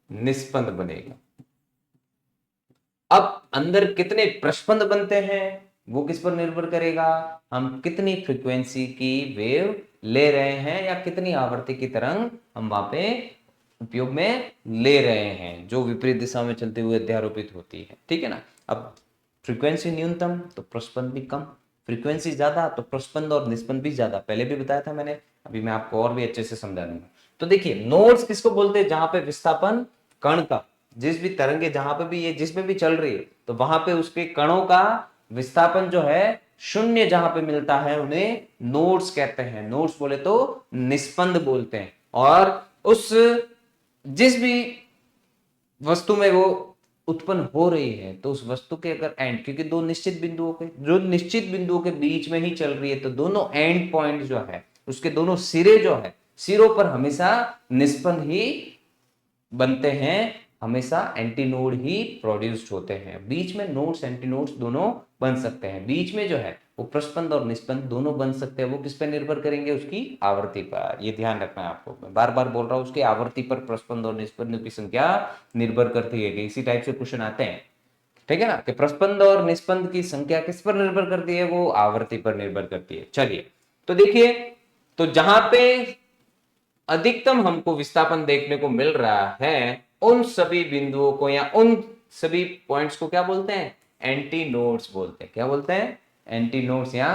निस्पंद बनेगा। अब अंदर कितने प्रस्पंद बनते हैं वो किस पर निर्भर करेगा? हम कितनी फ्रीक्वेंसी की वेव ले रहे हैं या कितनी आवृत्ति की तरंग हम वहां पे उपयोग में ले रहे हैं, जो विपरीत दिशा में चलते हुए अध्यारोपित होती है। ठीक है ना। अब फ्रीक्वेंसी न्यूनतम तो प्रस्पंद भी कम, फ्रीक्वेंसी ज्यादा तो प्रस्पंद और निस्पंद भी ज्यादा। पहले भी बताया था मैंने, अभी मैं आपको और भी अच्छे से समझा दूंगा। तो देखिए, नोड्स किसको बोलते हैं? जहां पे विस्थापन कण का, जिस भी तरंगे जहां पे भी ये जिसमें भी चल रही है तो वहां पे उसके कणों का विस्थापन जो है शून्य जहां पे मिलता है उन्हें नोड्स कहते हैं। नोड्स बोले तो निस्पंद बोलते हैं। और उस जिस भी वस्तु में वो उत्पन्न हो रही है तो उस वस्तु के अगर एंड, क्योंकि दो निश्चित बिंदुओं के जो निश्चित बिंदुओं के बीच में ही चल रही है तो दोनों एंड पॉइंट जो है उसके दोनों सिरे जो है सिरों पर हमेशा निस्पंद ही बनते हैं, हमेशा एंटीनोड ही प्रोड्यूस्ड होते हैं। बीच में नोड्स एंटीनोड्स दोनों बन सकते हैं। बीच में जो है वो प्रस्पंद और निस्पंद दोनों बन सकते हैं। वो किस पर निर्भर करेंगे? उसकी आवृत्ति पर। ये ध्यान रखना है आपको, मैं बार बार बोल रहा हूं, उसकी आवृत्ति पर प्रस्पंद और निस्पंद की संख्या निर्भर करती है। इसी टाइप से क्वेश्चन आते हैं, ठीक है ना, कि प्रस्पंद और निस्पंद की संख्या किस पर निर्भर करती है? वो आवृत्ति पर निर्भर करती है। चलिए, तो देखिए, तो जहां पे अधिकतम हमको विस्थापन देखने को मिल रहा है उन सभी बिंदुओं को या उन सभी पॉइंट्स को क्या बोलते हैं? एंटी नोड्स बोलते हैं। क्या बोलते हैं? एंटी नोड्स या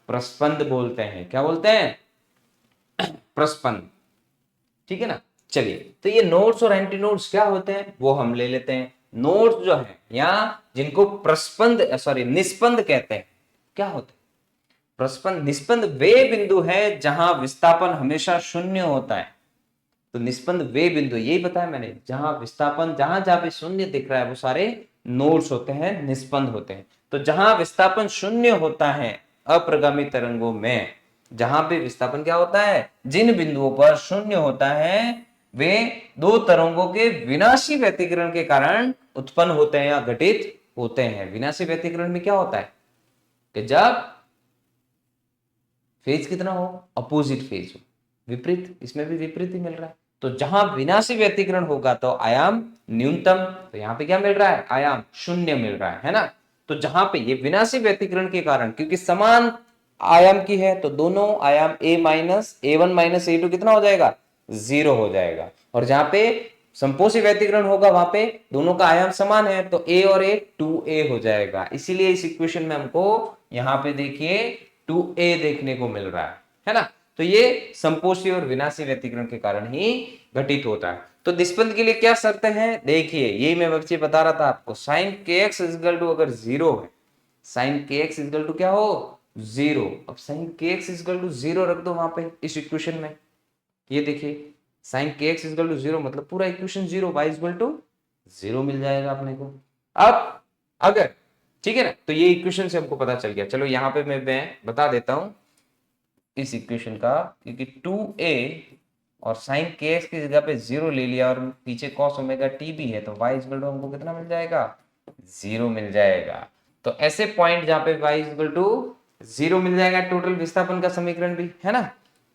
प्रस्पंद बोलते हैं। क्या बोलते हैं? प्रस्पंद। ठीक है ना। चलिए, तो ये नोड्स और एंटी नोड्स क्या होते हैं वो हम ले लेते हैं। नोड्स जो है या जिनको प्रस्पंद सॉरी निस्पंद कहते हैं, क्या होते हैं? प्रस्पंद निस्पंद वे बिंदु है जहां विस्थापन हमेशा शून्य होता है। तो निस्पंद वे बिंदु, यही बताया मैंने, जहां विस्थापन जहां जहां पे शून्य दिख रहा है वो सारे नोड्स होते हैं, निस्पंद होते हैं। तो जहां विस्थापन शून्य होता है अप्रगामी तरंगों में, जहां पे विस्थापन क्या होता है, जिन बिंदुओं पर शून्य होता है वे दो तरंगों के विनाशी व्यतिकरण के कारण उत्पन्न होते हैं या घटित होते हैं। विनाशी व्यतिकरण में क्या होता है कि जब फेज कितना हो, अपोजिट फेज हो, विपरीत, इसमें भी विपरीत ही मिल रहा है। तो जहां विनाशी व्यतिकरण होगा तो आयाम न्यूनतम, तो यहां पे क्या मिल रहा है? आयाम शून्य मिल रहा है ना। तो जहां पे ये विनाशी व्यतिकरण के कारण, क्योंकि समान आयाम की है तो दोनों आयाम a-a1 - a2 कितना हो जाएगा? 0 हो जाएगा। और जहां पे संपोषी व्यतिकरण होगा वहां पे दोनों का आयाम समान है तो a और a 2a हो जाएगा। इसीलिए इस इक्वेशन में हमको यहां पे देखिए 2a देखने को मिल रहा है ना। तो ये संपोषी और विनाशी व्यतिकरण के कारण ही घटित होता है। तो निस्पंद के लिए क्या शर्त है? देखिए, यही मैं बच्चे बता रहा था आपको, साइन kx इक्वल टू अगर 0 है, साइन kx इक्वल टू क्या हो? 0। अब साइन kx इक्वल टू 0 रख दो वहां पे इस इक्वेशन में। ये देखिए, साइन kx इक्वल टू 0 मतलब पूरा इक्वेशन 0, y इक्वल टू 0 मिल जाएगा अपने को। अब अगर, ठीक है ना, तो ये इक्वेशन से हमको पता चल गया। चलो यहाँ पे मैं बता देता हूं इस इक्वेशन का, क्योंकि 2a और साइन kx की जगह पे 0 ले लिया और पीछे cos ओमेगा t भी है तो y इक्वल टू हमको कितना मिल जाएगा? 0 मिल जाएगा। तो ऐसे पॉइंट जहां पे y इक्वल टू 0 मिल जाएगा, टोटल विस्थापन का समीकरण भी है ना,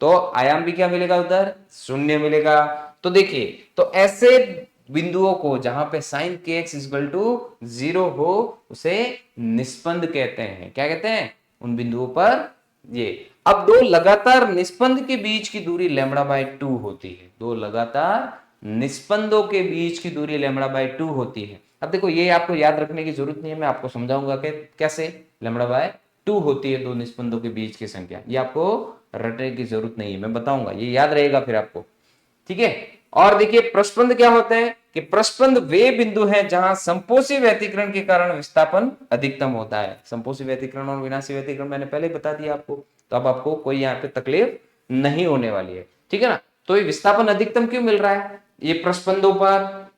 तो आयाम भी क्या मिलेगा? उधर शून्य मिलेगा। तो देखिए, तो ऐसे बिंदुओं को जहां पे साइन kx इक्वल टू 0 हो उसे निस्पंद कहते हैं। क्या कहते हैं उन बिंदुओं पर? ये। अब दो लगातार निस्पंद के बीच की दूरी λ/2 होती है। दो लगातार निस्पंदों के बीच की दूरी λ/2 होती है। अब देखो, ये आपको याद रखने की जरूरत नहीं है, मैं आपको समझाऊंगा कि कैसे λ/2 होती है दो निस्पंदों के बीच की संख्या। ये आपको रटने की जरूरत नहीं है, मैं बताऊंगा, ये याद रहेगा फिर आपको। ठीक है। और देखिए, प्रस्पंद क्या होते हैं कि प्रस्पंद वे बिंदु हैं जहां संपोषी व्यतिकरण के कारण विस्थापन अधिकतम होता है। संपोषी व्यतिकरण और विनाशी व्यतिकरण मैंने पहले बता दिया आपको, तो अब आपको कोई यहाँ पे तकलीफ नहीं होने वाली है। ठीक है ना। तो ये विस्थापन अधिकतम क्यों मिल रहा है ये प्रस्पंदों पर?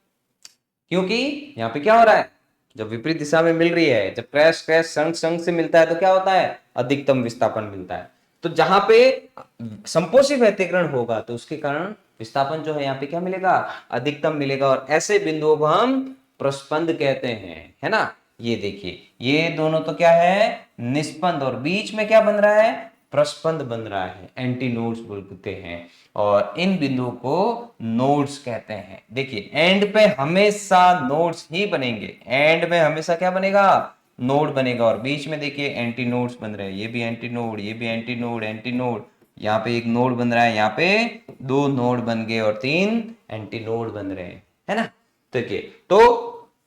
क्योंकि यहाँ पे क्या हो रहा है, जब विपरीत दिशा में मिल रही है, जब क्रैश क्रैश संग संग से मिलता है तो क्या होता है? अधिकतम विस्थापन मिलता है। तो तो जहां पे संपोषी व्यतिकरण होगा तो उसके कारण विस्थापन जो है यहाँ पे क्या मिलेगा, अधिकतम मिलेगा, और ऐसे बिंदुओं को हम प्रस्पंद कहते हैं, है ना। ये देखिए ये दोनों तो क्या है, निस्पंद, और बीच में क्या बन रहा है, प्रस्पंद बन रहा है, एंटी नोड्स बोलते हैं, और इन बिंदुओं को नोड्स कहते हैं। देखिए एंड पे हमेशा नोड्स ही बनेंगे, एंड में हमेशा क्या बनेगा, नोड बनेगा, और बीच में देखिए एंटी नोड्स बन रहे हैं, ये भी एंटी नोड, ये भी एंटी नोड, एंटी नोड, यहाँ पे एक नोड बन रहा है, यहाँ पे दो नोड बन गए और तीन एंटी नोड बन रहे हैं, है ना। देखिए तो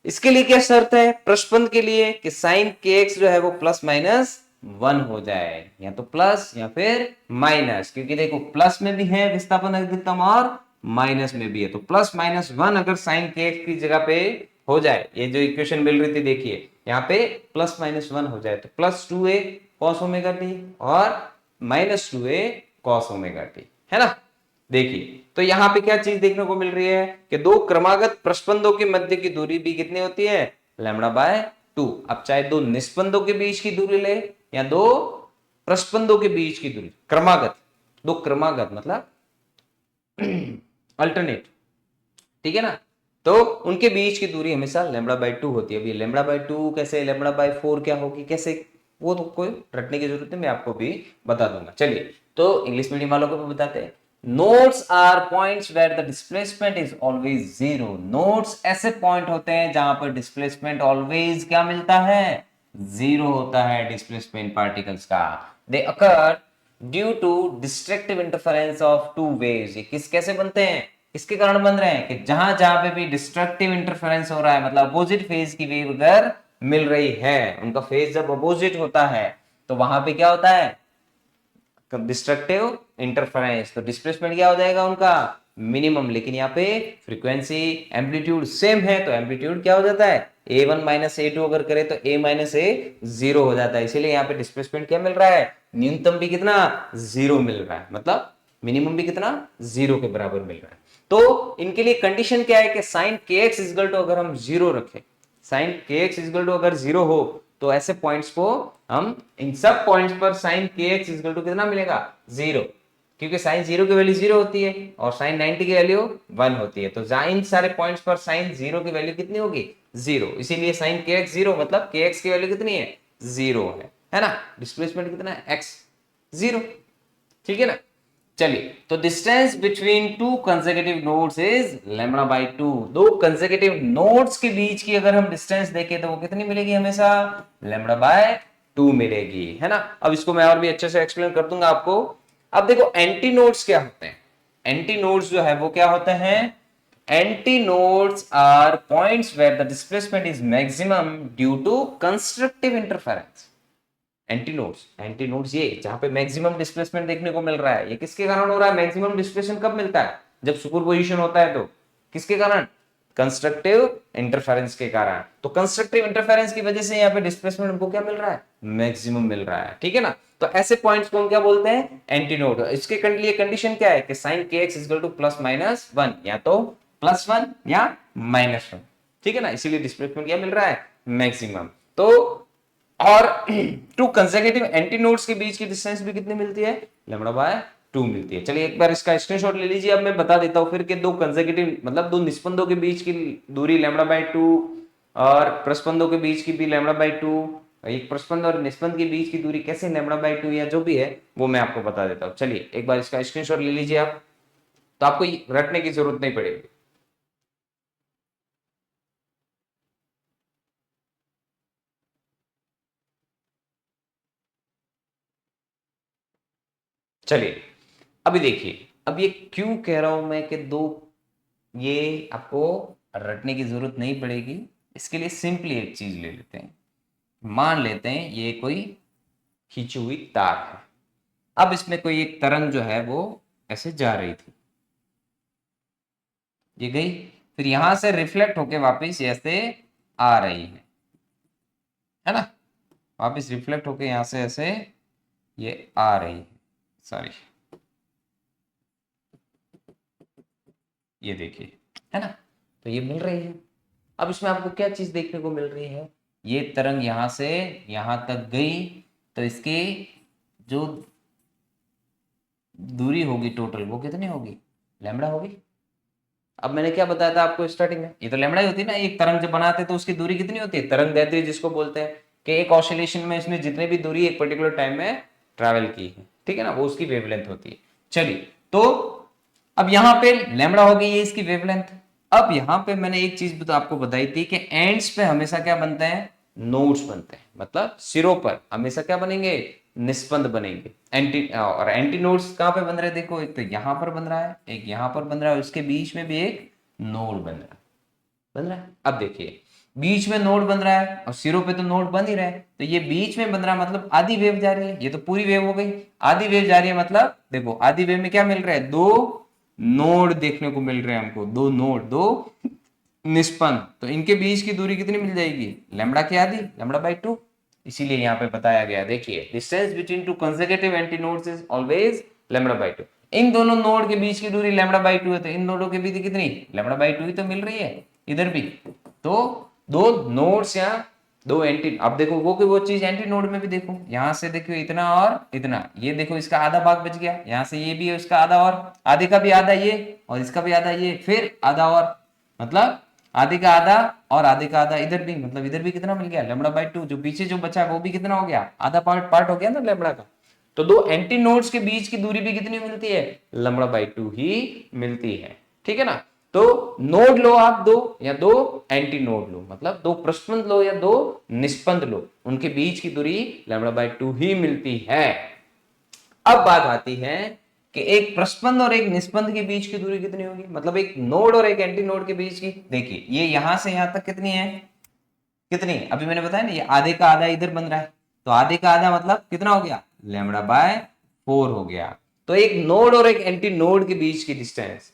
इसके लिए क्या शर्त है प्रस्पंद के लिए, कि साइन के एक्स जो है वो प्लस माइनस 1 हो जाए, या तो प्लस या फिर माइनस, क्योंकि देखो प्लस में भी है विस्थापन अधिकतम और माइनस में भी है, तो प्लस माइनस 1 अगर साइन के एक्स की जगह पे हो जाए, ये जो इक्वेशन मिल रही थी देखिए यहाँ पे प्लस माइनस 1 हो जाए, तो plus 2a cos omega T और minus 2a cos omega T, है ना। देखिए तो यहाँ पे क्या चीज देखने को मिल रही है कि दो क्रमागत प्रस्पंदों के मध्य की दूरी भी कितनी होती है, लैम्डा बाय 2। अब चाहे दो निस्पंदों के बीच की दूरी ले या दो प्रस्पंदों के बीच की दूरी, क्रमागत, दो क्रमागत मतलब अल्टरनेट, ठीक है ना, तो उनके बीच की दूरी हमेशा लैम्डा बाय 2 होती है। अभी लैम्डा बाय 2 कैसे, लैम्डा बाय 4 क्या होगी, कैसे, वो तो कोई रटने की जरूरत है, मैं आपको भी बता दूंगा। चलिए तो इंग्लिश मीडियम वालों को भी बताते हैं। Nodes are points where the displacement is always zero. Nodes ऐसे पॉइंट होते हैं जहां पर डिस्प्लेसमेंट ऑलवेज क्या मिलता है, जीरो होता है डिस्प्लेसमेंट पार्टिकल्स का। They occur due to destructive interference of two waves. ये किस कैसे बनते हैं, इसके कारण बन रहे हैं कि जहां जहां पे भी डिस्ट्रक्टिव इंटरफेरेंस हो रहा है, मतलब अपोजिट फेज की वेव अगर मिल रही है, उनका फेज जब अपोजिट होता है तो वहां पे क्या होता है, डिस्ट्रक्टिव इंटरफेरेंस, तो डिस्प्लेसमेंट क्या हो जाएगा उनका, मिनिमम। लेकिन यहाँ पे फ्रीक्वेंसी एम्पलीट्यूड सेम है, तो एम्पलीट्यूड क्या हो जाता है, a1 माइनस a2 अगर करे तो a माइनस a 0 हो जाता है, इसीलिए यहाँ पे डिस्प्लेसमेंट क्या मिल रहा है, न्यूनतम भी कितना, 0 मिल रहा है, मतलब मिनिमम भी कितना, 0 के बराबर मिल रहा है। तो इनके लिए कंडीशन क्या है कि sign k x equal to अगर हम 0 रखें, sign k x equal to अगर 0 हो तो ऐसे पॉइंट्स को हम, इन सब पॉइंट्स पर sign k x equal to कितना मिलेगा, 0, क्योंकि साइन 0 की वैल्यू 0 होती है और साइन 90 की वैल्यू 1 होती है, तो इन सारे पॉइंट्स पर साइन 0 की वैल्यू कितनी होगी, 0, इसीलिए साइन के एक्स 0, मतलब के एक्स की वैल्यू कितनी है, 0 है ना। डिस्प्लेसमेंट कितना है, एक्स 0, ठीक है ना। चलिए तो distance between two consecutive nodes is lambda by 2। दो कंसेक्यूटिव नोड्स के बीच की अगर हम डिस्टेंस देखें तो वो कितनी मिलेगी, हमेशा लैम्डा बाय 2 मिलेगी, है ना। अब इसको मैं और भी अच्छे से एक्सप्लेन कर दूंगा आपको। अब देखो एंटी नोड्स क्या होते हैं, एंटी नोड्स जो है वो क्या होते हैं, antinodes are points where the displacement is maximum due to constructive interference. Antinodes ये जहां पे मैक्सिमम डिस्प्लेसमेंट देखने को मिल रहा है, ये किसके कारण हो रहा है, मैक्सिमम डिस्प्लेसमेंट कब मिलता है, जब सुपरपोजिशन होता है, तो किसके कारण, कंस्ट्रक्टिव इंटरफेरेंस के कारण। तो कंस्ट्रक्टिव इंटरफेरेंस की वजह से यहाँ पे डिस्प्लेसमेंट हमको क्या मिल रहा है, मैक्सिमम मिल रहा है, ठीक है ना। तो ऐसे पॉइंट्स को हम क्या बोलते हैं, एंटी नोड। इसके लिए कंडीशन क्या है कि sign k x equal to plus minus 1, या तो प्लस 1 या माइनस 1, ठीक है ना, इसीलिए डिस्प्लेसमेंट क्या मिल रहा है, मैक्सिमम। तो और टू कंसेक्यूटिव एंटी नोड्स के बीच की डिस्टेंस भी कितनी मिलती है, लैम्डा बाय 2 मिलती है। चलिए एक बार इसका स्क्रीनशॉट ले लीजिए। अब मैं बता देता हूं फिर कि दो कंसेक्यूटिव मतलब दो निस्पंदों के बीच की दूरी लैम्डा बाय 2 और प्रस्पंदों के बीच की भी लैम्डा बाय 2, एक प्रस्पंद और निस्पंद के बीच की दूरी कैसे लैम्डा बाय 2 या जो भी है वो मैं आपको बता देता हूं। चलिए एक बार इसका स्क्रीनशॉट ले लीजिए आप, तो आपको रटने की जरूरत नहीं पड़ेगी। चलिए अभी देखिए, अब ये क्यों कह रहा हूं मैं कि दो, ये आपको रटने की जरूरत नहीं पड़ेगी। इसके लिए सिंपली एक चीज ले लेते हैं, मान लेते हैं ये कोई खींची हुई तार है। अब इसमें कोई एक तरंग जो है वो ऐसे जा रही थी, ये गई, फिर यहां से रिफ्लेक्ट होके वापस ऐसे आ रही है ना, वापस रिफ्लेक्ट होके यहां से ऐसे ये आ रही है, सॉरी ये देखिए, है ना, तो ये मिल रही है। अब इसमें आपको क्या चीज देखने को मिल रही है, ये तरंग यहां से यहां तक गई, तो इसके जो दूरी होगी टोटल, वो कितनी होगी, लैम्बडा होगी। अब मैंने क्या बताया था आपको स्टार्टिंग में, ये तो लैम्बडा ही होती है ना। एक तरंग जब बनाते हैं तो उसकी दूरी कितनी होती है, तरंग दैर्ध्य जिसको बोलते हैं, कि एक ऑसिलेशन में इसने जितने भी दूरी एक पर्टिकुलर टाइम में ट्रैवल की है, ठीक है ना, वो उसकी वेवलेंथ होती है। चलिए, तो अब यहाँ पे लैम्बडा हो गई ये इसकी वेवलेंथ। अब यहाँ पे मैंने एक चीज तो आपको बताई थी कि एंड्स पे हमेशा क्या बनते हैं, नोड्स बनते हैं, मतलब सिरों पर हमेशा क्या बनेंगे, निस्पंद बनेंगे। एंटी और एंटी नोड्स कहाँ पे बन रहे हैं, देखो एक तो यहाँ पर बन रहा है, एक यहाँ पर बन रहा है, उसके बीच में भी एक नोड बन रहा है। अब देखिए, बीच में नोड बन रहा है और सिरों पे तो नोड बन ही रहा है, तो ये बीच में बन रहा है मतलब आधी वेव जा रही है। ये तो पूरी वेव हो गई, आधी वेव जा रही है मतलब देखो आधी वेव में क्या मिल रहा है, दो नोड देखने को मिल रहे हैं हमको, दो नोड, दो निष्पन्न। तो इनके बीच की दूरी कितनी मिल जाएगी, लैम्बडा की आधी, लैम्बडा बाई 2। इसीलिए यहाँ पे बताया गया, देखिए distance between two consecutive antinodes is always lambda by 2। इन दोनों नोड के बीच की दूरी लैम्बडा बाई 2 है, तो इन नोडों के बीच कितनी, लैम्बडा बाई 2 ही तो मिल रही है इधर भी। तो दो नोड्स या दो एंटी, अब देखो वो चीज एंटी नोड में भी देखो, यहां से देखो इतना और इतना, ये देखो इसका आधा भाग बच गया, यहां से ये भी है उसका आधा, और आधे का भी आधा ये, और इसका भी आधा ये, फिर आधा और, मतलब आधे का आधा और आधे का आधा इधर भी, मतलब इधर भी कितना मिल गया, लैम्बडा बाई 2। जो पीछे जो बचा वो भी कितना हो गया, आधा पार्ट हो गया ना लैम्बडा का। तो दो एंटी नोड्स के बीच की दूरी भी कितनी मिलती है, लैम्बडा बाई 2 ही मिलती है, ठीक है ना। तो नोड लो आप दो, या दो एंटी नोड लो, मतलब दो प्रस्पंद लो या दो निष्पंद लो, उनके बीच की दूरी लैम्बडा बाई 2 ही मिलती है। अब बात आती है कि एक प्रस्पंद और एक निष्पंद के बीच की दूरी कितनी होगी, मतलब एक नोड और एक एंटी नोड के बीच की। देखिए ये यहां से यहां तक कितनी है, कितनी, अभी मैंने बताया ना ये आधे का आधा इधर बन रहा है, तो आधे का आधा मतलब कितना हो गया, लैम्बडा बाय 4 हो गया। तो एक नोड और एक एंटी नोड के बीच की डिस्टेंस,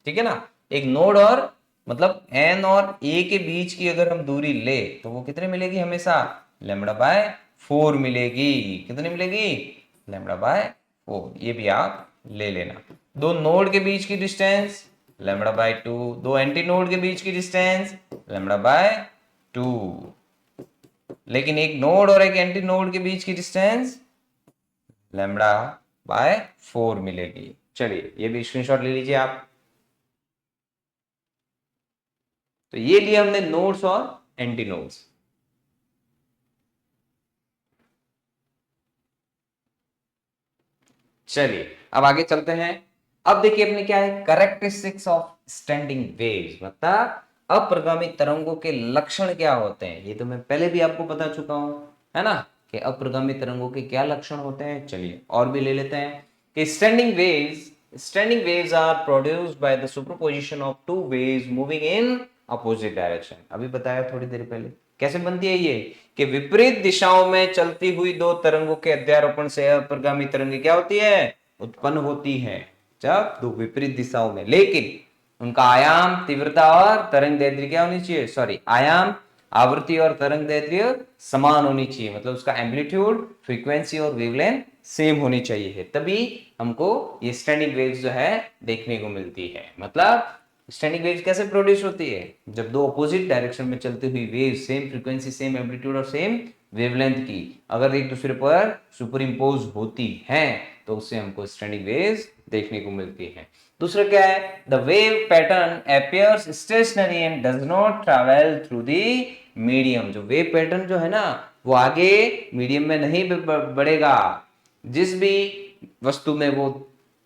ठीक है ना, एक नोड और मतलब एन और ए के बीच की अगर हम दूरी ले तो वो कितने मिलेगी, हमेशा लैम्बडा बाय 4 मिलेगी। कितनी मिलेगी, लैम्बडा बाय 4। ये भी आप ले लेना। दो नोड के बीच की डिस्टेंस लैम्बडा बाय 2, दो एंटी नोड के बीच की डिस्टेंस लैम्बडा बाय 2, लेकिन एक नोड और एक एंटी नोड के बीच की डिस्टेंस लैम्बडा बाय 4 मिलेगी। चलिए ये भी स्क्रीनशॉट ले लीजिए आप। तो ये लिए हमने नोड्स और एंटी नोड्स। चलिए अब आगे चलते हैं। अब देखिए अपने क्या है, कैरेक्टरिस्टिक्स ऑफ स्टैंडिंग वेव्स, मतलब अप्रगामी तरंगों के लक्षण क्या होते हैं। ये तो मैं पहले भी आपको बता चुका हूं, है ना, कि अप्रगामी तरंगों के क्या लक्षण होते हैं। चलिए और भी ले लेते हैं कि standing waves are produced by the superposition of two waves moving in opposite direction. अभी बताया थोड़ी देर पहले कैसे बनती है ये, कि विपरीत दिशाओं में चलती हुई दो तरंगों के अध्यारोपण से अप्रगामी तरंगे क्या होती है, उत्पन्न होती है। जब दो विपरीत दिशाओं में, लेकिन उनका आयाम, तीव्रता और तरंग दैर्ध्य क्या होनी चाहिए, सॉरी आयाम, आवृत्ति और तरंग दैर्ध्य समान होनी चाहिए, मतलब उसका एम्पलीट्यूड, फ्रीक्वेंसी और वेवलेंथ सेम होनी चाहिए, तभी हमको ये स्टैंडिंग वेव्स जो है देखने को मिलती है। मतलब स्टैंडिंग वेव्स कैसे प्रोड्यूस होती है, जब दो अपोजिट डायरेक्शन में चलती हुई wave same frequency, same amplitude और सेम वेवलेंथ की अगर एक दूसरे पर सुपर इम्पोज होती हैं तो उससे हमको स्टैंडिंग वेव्स देखने को मिलती है। दूसरा क्या है, the wave pattern appears stationary and does not travel through the medium. जो वेव पैटर्न जो है ना वो आगे मीडियम में नहीं बढ़ेगा, जिस भी वस्तु में वो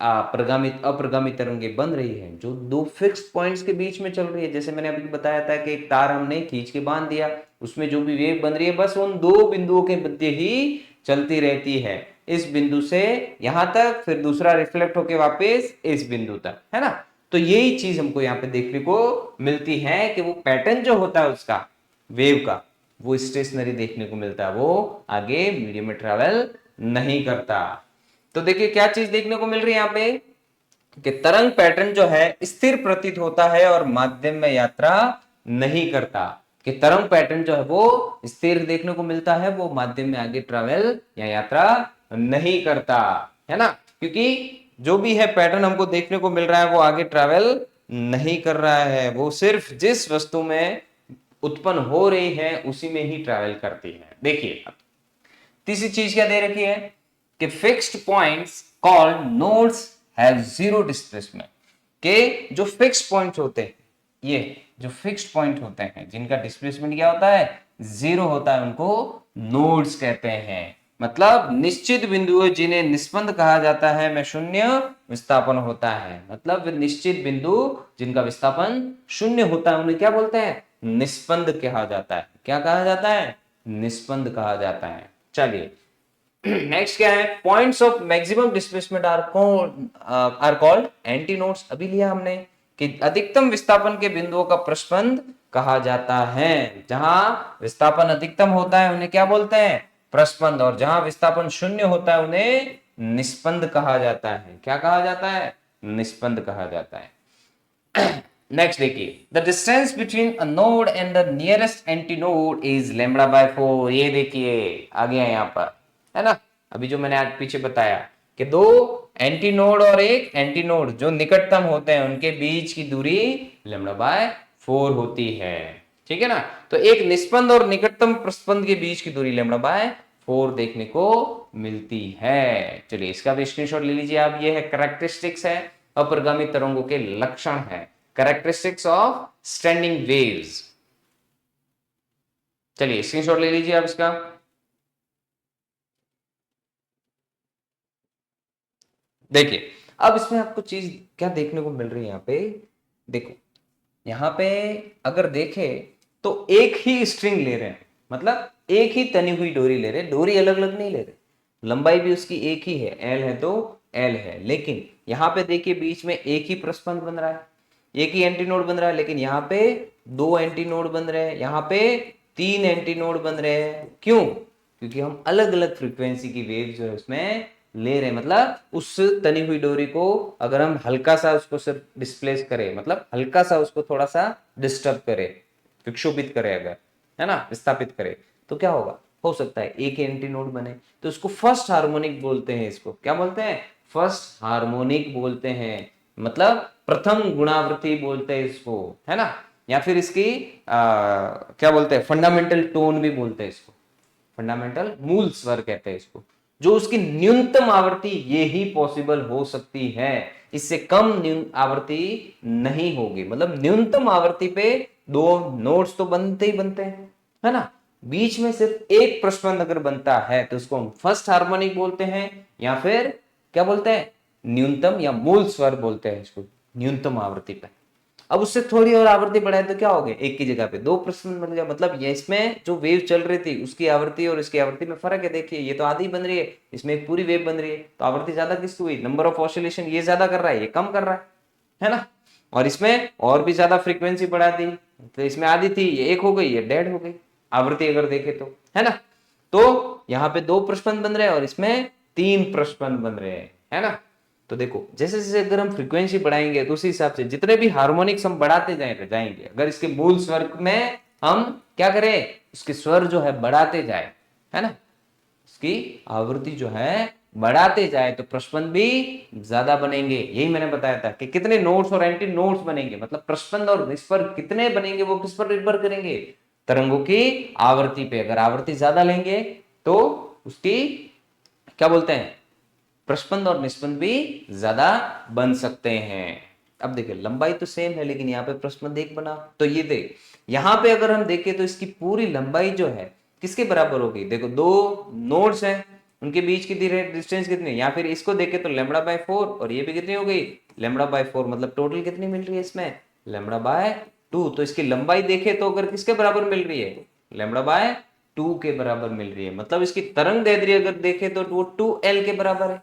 प्रगामी अप्रगामी तरंगे बन रही है, जो दो फिक्स पॉइंट्स के बीच में चल रही है। जैसे मैंने अभी बताया था कि एक तार हमने खींच के बांध दिया, उसमें जो भी वेव बन रही है बस उन दो बिंदुओं के मध्य ही चलती रहती है, इस बिंदु से यहां तक, फिर दूसरा रिफ्लेक्ट होके वापस इस बिंदु तक, है ना। तो यही चीज हमको यहाँ पे देखने को मिलती है कि वो पैटर्न जो होता है उसका वेव का, वो स्टेशनरी देखने को मिलता है, वो आगे मीडियम में ट्रेवल नहीं करता। तो देखिए क्या चीज देखने को मिल रही है यहाँ पे, कि तरंग पैटर्न जो है स्थिर प्रतीत होता है और माध्यम में यात्रा नहीं करता। कि तरंग पैटर्न जो है वो स्थिर देखने को मिलता है, वो माध्यम में आगे ट्रेवल या यात्रा नहीं करता, है ना। क्योंकि जो भी है पैटर्न हमको देखने को मिल रहा है वो आगे ट्रेवल नहीं कर रहा है, वो सिर्फ जिस वस्तु में उत्पन्न हो रही है उसी में ही ट्रेवल करती है। देखिए तीसरी चीज क्या दे रखी है कि fixed points called nodes have zero displacement, के जो फिक्स पॉइंट्स होते हैं, ये जो फिक्स्ड पॉइंट होते हैं जिनका डिस्प्लेसमेंट क्या होता है, जीरो होता है, उनको नोड्स कहते हैं। मतलब निश्चित बिंदु जिन्हें निष्पन्द कहा जाता है में शून्य विस्थापन होता है, मतलब निश्चित बिंदु जिनका विस्थापन शून्य होता है उन्हें क्या बोलते हैं, निष्पन्द कहा जाता है। क्या कहा जाता है, निष्पन्द कहा जाता है। चलिए नेक्स्ट क्या है, points of maximum displacement are called antinodes. अभी लिया हमने कि अधिकतम विस्थापन के बिंदुओं का प्रस्पंद कहा जाता है। जहां विस्थापन अधिकतम होता है उन्हें क्या बोलते हैं, प्रस्पंद, और जहां विस्थापन शून्य होता है उन्हें निष्पन्द कहा जाता है। क्या कहा जाता है, निष्पन्द कहा जाता है। नेक्स्ट देखिए, the distance between a node and the nearest antinode is lambda by 4। ये देखिए आ गया यहाँ पर, है ना। अभी जो मैंने आज पीछे बताया कि दो एंटी नोड और एक एंटी नोड जो निकटतम होते हैं उनके बीच की दूरी लैम्बडा बाय 4 होती है, ठीक है ना। तो एक निष्पन्द और निकटतम प्रस्पंद के बीच की दूरी लैम्बडा बाय 4 देखने को मिलती है। चलिए इसका भी स्क्रीनशॉट ले लीजिए आप। ये है कैरेक्टरिस्टिक्स है अपरिगामी तरंगों के लक्षण है, कैरेक्टरिस्टिक्स ऑफ स्टैंडिंग वेव्स। चलिए स्क्रीनशॉट ले लीजिए आप इसका। देखिए अब इसमें आपको चीज क्या देखने को मिल रही है यहाँ पे, देखो यहाँ पे अगर देखे तो एक ही स्ट्रिंग ले रहे हैं, मतलब एक ही तनी हुई डोरी ले रहे हैं, डोरी अलग अलग नहीं ले रहे, लंबाई भी उसकी एक ही है, एल है तो एल है। लेकिन यहाँ पे देखिए बीच में एक ही प्रस्पंद बन रहा है, एक ही एंटी नोड बन रहा है, लेकिन यहाँ पे दो एंटी नोड बन रहे हैं, यहाँ पे तीन एंटी नोड बन रहे हैं। क्यों, क्योंकि हम अलग अलग फ्रीक्वेंसी की वेव जो है उसमें ले रहे हैं। मतलब उस तनी हुई डोरी को अगर हम हल्का सा उसको सिर्फ डिस्प्लेस करें, मतलब हल्का सा उसको थोड़ा सा डिस्टर्ब करें, विक्षोभित करें, अगर है ना, विस्थापित करें, तो क्या होगा, हो सकता है एक एंटी नोड बने। तो उसको फर्स्ट हार्मोनिक बोलते हैं। इसको क्या बोलते हैं, फर्स्ट हार्मोनिक बोलते हैं, मतलब प्रथम गुणावृत्ति बोलते हैं इसको, है ना। या फिर इसकी क्या बोलते हैं, फंडामेंटल टोन भी बोलते हैं इसको, फंडामेंटल मूल स्वर कहते हैं इसको। जो उसकी न्यूनतम आवृत्ति ये ही पॉसिबल हो सकती है, इससे कम आवृत्ति नहीं होगी। मतलब न्यूनतम आवृत्ति पे दो नोट्स तो बनते ही बनते हैं, है ना। बीच में सिर्फ एक प्रस्पंद अगर बनता है तो उसको हम फर्स्ट हार्मोनिक बोलते हैं, या फिर क्या बोलते हैं, न्यूनतम या मूल स्वर बोलते हैं इसको, न्यूनतम आवृत्ति पे। अब उससे थोड़ी और आवृत्ति बढ़ाए तो क्या हो गया, एक की जगह पे दो प्रश्न बन गया। मतलब ये इसमें जो वेव चल रही थी उसकी आवृत्ति और इसकी आवृत्ति में फर्क है। देखिए ये तो आधी बन रही है, इसमें एक पूरी वेव बन रही है, तो आवृत्ति ज्यादा किसकी हुई, नंबर ऑफ ऑसिलेशन ये ज्यादा कर रहा है, ये कम कर रहा है ना। और इसमें और भी ज्यादा फ्रीक्वेंसी बढ़ा दी, तो इसमें आधी थी ये एक हो गई, ये डेढ़ हो गई आवृत्ति अगर देखे तो, है ना। तो यहाँ पे दो प्रश्न बन रहे हैं और इसमें तीन प्रश्न बन रहे हैं, है ना। तो देखो जैसे जैसे अगर हम फ्रीक्वेंसी बढ़ाएंगे तो उसी हिसाब से जितने भी हार्मोनिक्स हम बढ़ाते जाएंगे, अगर इसके मूल स्वर में हम क्या करें, उसके स्वर जो है बढ़ाते जाए, है ना, उसकी आवृत्ति जो है बढ़ाते जाए तो प्रस्पंद भी ज्यादा बनेंगे। यही मैंने बताया था कि कितने नोट्स और एंटी नोट्स बनेंगे, मतलब प्रस्पंद और निस्पर कितने बनेंगे वो किस पर निर्भर करेंगे, तरंगों की आवृत्ति पे। अगर आवृत्ति ज्यादा लेंगे तो उसकी क्या बोलते हैं, प्रस्पंद और निस्पंद भी ज्यादा बन सकते हैं। अब देखिए लंबाई तो सेम है लेकिन यहाँ पे प्रस्पंद एक बना, तो ये देख यहाँ पे अगर हम देखें तो इसकी पूरी लंबाई जो है किसके बराबर होगी, देखो दो नोड्स हैं उनके बीच की डिस्टेंस कितनी है, या फिर इसको देखें तो लैम्बडा बाय 4 और ये भी कितनी हो गई, लैम्बडा बाय 4, मतलब टोटल कितनी मिल रही है इसमें, लैम्बडा बाय 2। तो इसकी लंबाई देखे तो अगर किसके बराबर मिल रही है, लैम्बडा बाय 2 के बराबर मिल रही है। मतलब इसकी तरंग दैर्ध्य अगर देखे तो वो 2l के बराबर है।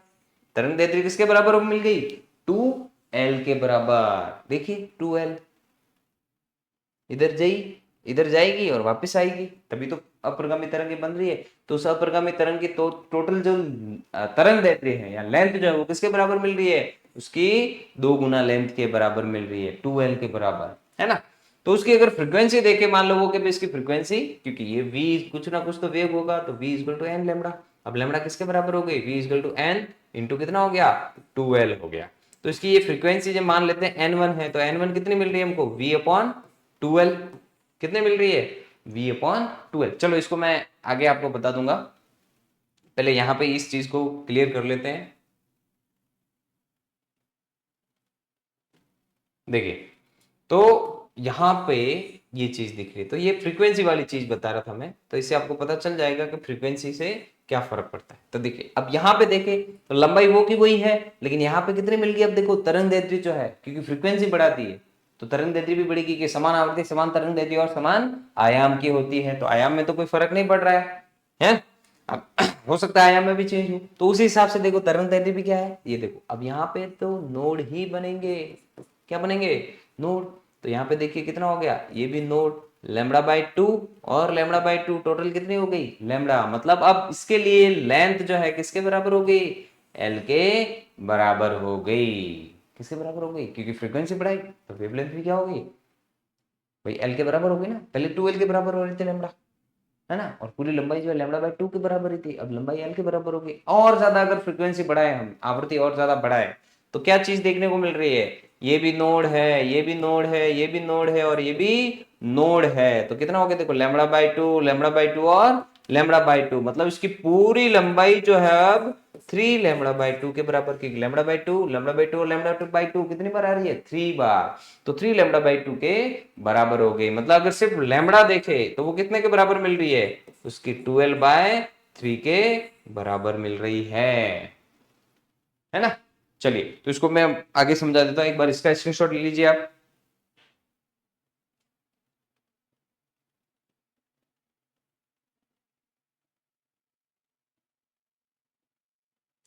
तरंग दैर्ध्य किसके बराबर मिल गई, 2l के बराबर। देखिए 2l इधर जाएगी और वापस आएगी, तभी तो अपरिगामी तरंगे बन रही है। तो उस अपरिगामी तरंग की तो टोटल जो तरंग दैर्ध्य है या लेंथ जो है वो किसके बराबर मिल रही है, उसकी 2 गुना लेंथ के बराबर मिल रही है, 2l के बराबर, है ना। तो उसकी अगर फ्रीक्वेंसी देखे, मान लो वो कि इसकी फ्रीक्वेंसी, क्योंकि ये v कुछ ना कुछ तो वेव होगा, तो v equal to n lambda. अब लैम्बडा किसके बराबर हो गई, v equal to n into कितना हो गया, 2l हो गया। तो इसकी ये फ्रीक्वेंसी जब मान लेते हैं n1 है, तो n1 कितनी मिल रही है हमको, v अपॉन 2l। कितने मिल रही है, v अपॉन 2l। चलो इसको मैं आगे आपको बता दूंगा, पहले यहां पे इस चीज को क्लियर कर लेते हैं। देखिए, तो यहाँ पे ये चीज दिख रही है, तो ये फ्रीक्वेंसी वाली चीज बता रहा था मैं, तो इससे आपको पता चल जाएगा कि फ्रीक्वेंसी से क्या फर्क पड़ता है। तो देखिए अब यहाँ पे देखें तो लंबाई वो की वही है, लेकिन यहाँ पे कितनी मिल गई, अब देखो तरंग दैर्ध्य जो है, क्योंकि फ्रीक्वेंसी बढ़ाती है तो तरंग दैर्ध्य भी बढ़ेगी, कि समान आवृत्ति समान तरंग दैर्ध्य और समान आयाम की होती है, तो आयाम में तो कोई फर्क नहीं पड़ रहा है? अब हो सकता है आयाम में भी चेंज हो, तो उसी हिसाब से देखो तरंग दैर्ध्य भी क्या है, ये देखो अब यहाँ पे तो नोड ही बनेंगे, क्या बनेंगे, नोड। तो यहाँ पे देखिए कितना हो गया, ये भी नोड, λ/2 और λ/2 टोटल कितनी हो गई, लैम्बडा। मतलब अब इसके लिए लेंथ जो है किसके बराबर हो गई, एल के बराबर हो गई। किसके बराबर हो गई, क्योंकि फ्रीक्वेंसी बढ़ाई तो वेवलेंथ भी क्या होगी भाई, एल के बराबर हो गई ना। पहले 2l के बराबर हो रही थी लैम्बडा, है ना, और पूरी लंबाई जो है λ/2 के बराबर ही थी, अब लंबाई एल के बराबर हो गई। और ज्यादा अगर फ्रीक्वेंसी बढ़ाए, हम आवृत्ति और ज्यादा बढ़ाए, तो क्या चीज देखने को मिल रही है, ये भी नोड है, ये भी नोड है, ये भी नोड है और ये भी नोड है, तो कितना हो गया देखो λ/2 और λ/2, मतलब इसकी पूरी लंबाई जो है अब 3λ/2 के बराबर की, λ/2 और λ/2 कितनी बार आ रही है, 3 बार, तो 3λ/2 के बराबर हो गई। मतलब अगर सिर्फ लैम्बडा देखे तो वो कितने के बराबर मिल रही है, उसकी 12/3 के बराबर मिल रही है ना। चलिए तो इसको मैं आगे समझा देता हूं, एक बार इसका स्क्रीनशॉट ले लीजिए आप।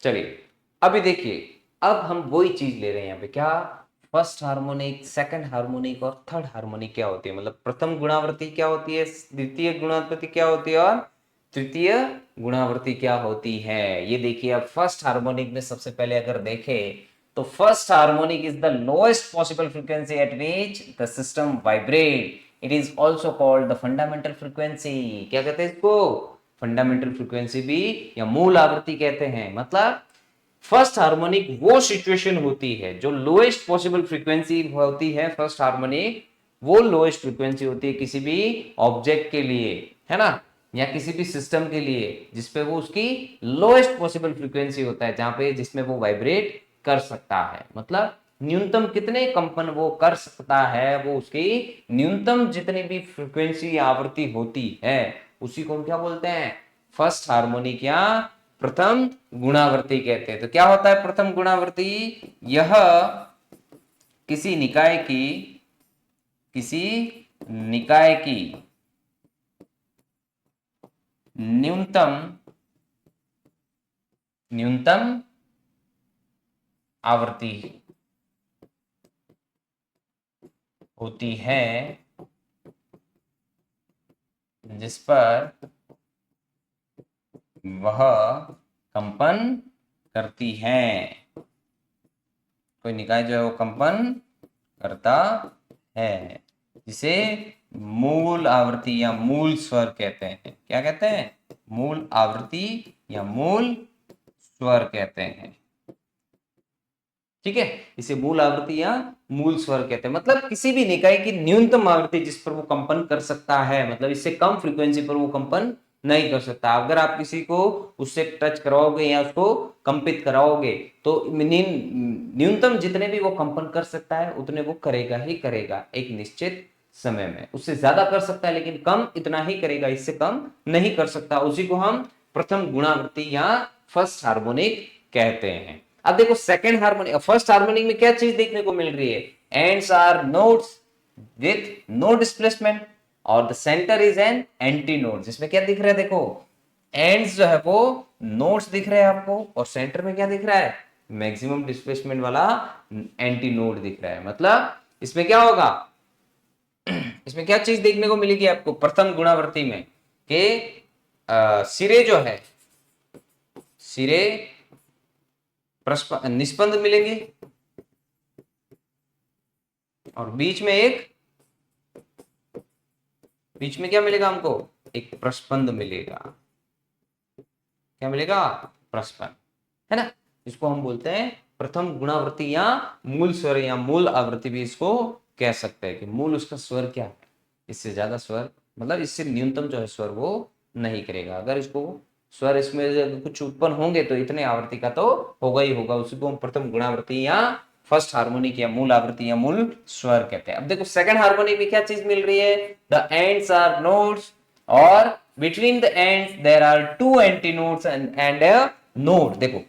चलिए अभी देखिए, अब हम वही चीज ले रहे हैं यहाँ पे, क्या, फर्स्ट हार्मोनिक, सेकंड हार्मोनिक और थर्ड हार्मोनिक क्या होती है, मतलब प्रथम गुणावर्ती क्या होती है, द्वितीय गुणावर्ती क्या होती है और तृतीय गुणावर्ती क्या होती है। ये देखिए अब फर्स्ट हार्मोनिक में सबसे पहले अगर देखें तो first harmonic is the lowest possible frequency eight which the system vibrate, it is also called the fundamental frequency. क्या कहते हैं इसको, फंडामेंटल फ्रीक्वेंसी भी या मूल आवृत्ति कहते हैं। मतलब फर्स्ट हार्मोनिक वो सिचुएशन होती है जो लोएस्ट पॉसिबल फ्रीक्वेंसी होती है, फर्स्ट हार्मोनिक वो लोएस्ट फ्रीक्वेंसी होती है किसी भी ऑब्जेक्ट के लिए, है ना, या किसी भी सिस्टम के लिए जिसपे वो उसकी लोएस्ट पॉसिबल फ्रीक्वेंसी होता है, जहां पे जिसमें वो वाइब्रेट कर सकता है। मतलब न्यूनतम कितने कंपन वो कर सकता है, वो उसकी न्यूनतम जितनी भी फ्रीक्वेंसी आवृत्ति होती है उसी को हम क्या बोलते हैं, फर्स्ट हार्मोनिक या प्रथम गुणावर्ती कहते हैं। तो क्या होता है प्रथम गुणावर्ती, यह किसी निकाय की, किसी निकाय की न्यूनतम न्यूनतम आवृत्ति होती है जिस पर वह कंपन करती है। कोई निकाय जो है वो कंपन करता है, जिसे मूल आवृत्ति या मूल स्वर कहते हैं। क्या कहते हैं, मूल आवृत्ति या मूल स्वर कहते हैं। ठीक है, इसे मूल आवृत्ति या मूल स्वर कहते हैं। मतलब किसी भी निकाय की न्यूनतम आवृत्ति जिस पर वो कंपन कर सकता है, मतलब इससे कम फ्रीक्वेंसी पर वो कंपन नहीं कर सकता। अगर आप किसी को उससे टच कराओगे या उसको कंपित कराओगे तो न्यूनतम जितने भी वो कंपन कर सकता है उतने वो करेगा ही करेगा एक निश्चित समय में। उससे ज्यादा कर सकता है लेकिन कम इतना ही करेगा, इससे कम नहीं कर सकता। उसी को हम प्रथम गुणावर्ती या फर्स्ट हार्मोनिक कहते हैं। अब देखो सेकंड हार्मोनिक, फर्स्ट हार्मोनिक में क्या चीज देखने को मिल रही है, ends are nodes with no displacement और the centre is an antinode. जिसमें क्या दिख रहा है, देखो एंड्स जो है वो नोड्स दिख रहे हैं आपको और सेंटर में क्या दिख रहा है, मैक्सिमम डिस्प्लेसमेंट वाला एंटी नोड दिख रहा है। मतलब इसमें क्या होगा, इसमें क्या चीज देखने को मिलेगी आपको प्रथम गुणावर्ती में, कि सिरे जो है, सिरे निष्पन्द मिलेंगे और बीच में क्या मिलेगा हमको, एक प्रस्पंद मिलेगा। क्या मिलेगा, प्रस्पंद, है ना। इसको हम बोलते हैं प्रथम गुणावर्ती या मूल स्वर या मूल आवृत्ति भी इसको कह सकते हैं, कि मूल उसका स्वर क्या है, इससे ज्यादा स्वर, मतलब इससे न्यूनतम जो है स्वर वो नहीं करेगा। अगर इसको स्वर इसमें कुछ उत्पन्न होंगे तो इतने आवृत्ति का तो होगा ही होगा, उसी को हम प्रथम गुणावर्ती या फर्स्ट हार्मोनिक या मूल आवृत्ति या मूल स्वर कहते हैं। अब देखो सेकंड हार्मोनिक में क्या चीज मिल रही है, द एंड्स आर नोट्स और between the ends there are two antinodes and a node. देखो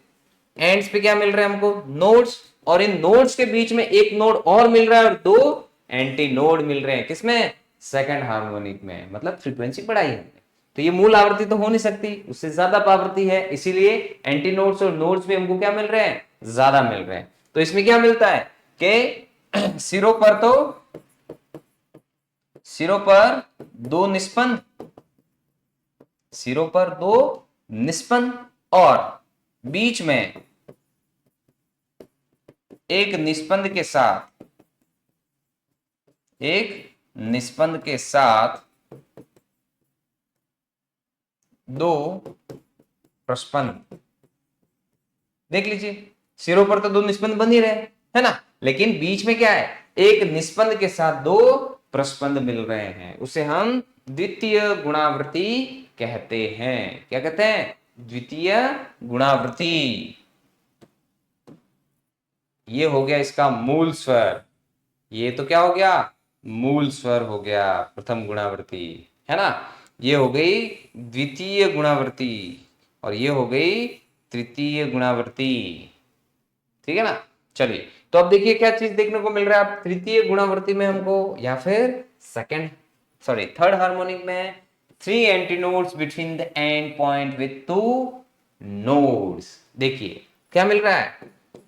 एंड्स पे क्या मिल रहा है हमको, नोड्स, और इन नोड्स के बीच में एक नोड और मिल रहा है और दो एंटी नोड मिल रहे हैं, किसमें, सेकंड हार्मोनिक में, मतलब फ्रीक्वेंसी बढ़ाई हमने। तो ये मूल आवृत्ति तो हो नहीं सकती, उससे ज्यादा आवृत्ति है, इसीलिए एंटी नोड्स और नोड्स भी हमको क्या मिल रहे हैं, ज्यादा मिल रहे हैं। तो इसमें क्या मिलता है कि सिरों पर दो निस्पंद, सिरों पर दो निस्पंद और बीच में एक निस्पंद के साथ, एक निस्पंद के साथ दो प्रस्पंद। देख लीजिए सिरों पर तो दो निस्पंद बन ही रहे है ना, लेकिन बीच में क्या है, एक निस्पंद के साथ दो प्रस्पंद मिल रहे हैं, उसे हम द्वितीय गुणावृत्ति कहते हैं। क्या कहते हैं, द्वितीय गुणावृत्ति। ये हो गया इसका मूल स्वर, ये तो क्या हो गया, मूल स्वर हो गया प्रथम गुणावृत्ति, है ना। ये हो गई द्वितीय गुणावृत्ति और ये हो गई तृतीय गुणावृत्ति, ठीक है ना। चलिए तो अब देखिए क्या चीज देखने को मिल रहा है, अब तृतीय गुणावृत्ति में हमको या फिर थर्ड हार्मोनिक में three antinodes between the end point with two nodes. देखिए क्या मिल रहा है,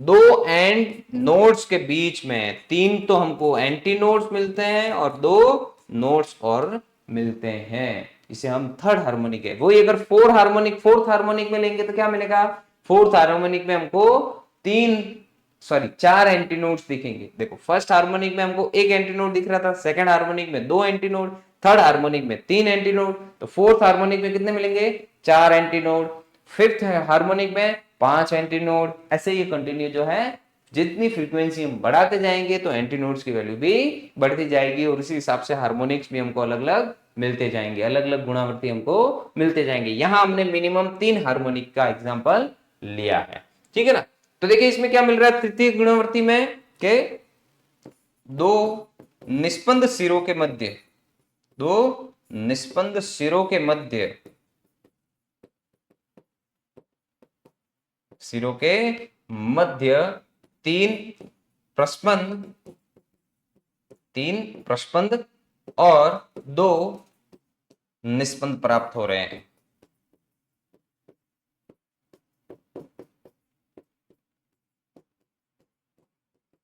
दो एंड नोड्स के बीच में तीन तो हमको एंटी नोड्स मिलते हैं और दो नोड्स और मिलते हैं, इसे हम थर्ड हार्मोनिक है। वही अगर फोर्थ हार्मोनिक में लेंगे तो क्या मिलेगा, फोर्थ हार्मोनिक में हमको चार एंटीनोड्स दिखेंगे। देखो फर्स्ट हार्मोनिक में हमको एक एंटीनोड दिख रहा था, सेकंड हार्मोनिक में दो एंटीनोड, थर्ड हार्मोनिक में तीन एंटीनोड, तो फोर्थ हार्मोनिक में कितने मिलेंगे, चार एंटीनोड, फिफ्थ हार्मोनिक में पांच एंटीनोड। ऐसे ये कंटिन्यू जो है, जितनी फ्रीक्वेंसी हम बढ़ाते जाएंगे तो एंटीनोड्स की वैल्यू भी बढ़ती जाएगी और उसी हिसाब से हार्मोनिक्स भी हमको अलग अलग मिलते जाएंगे, अलग अलग गुणावृत्ति हमको मिलते जाएंगे। यहां हमने मिनिमम तीन हार्मोनिक का एग्जांपल लिया है, ठीक है ना। तो देखिए इसमें क्या मिल रहा है तृतीय गुणावृत्ति में, के दो निस्पंद सिरों के मध्य, दो निस्पंद सिरों के मध्य, सिरों के मध्य तीन प्रस्पंद और दो निस्पंद प्राप्त हो रहे हैं।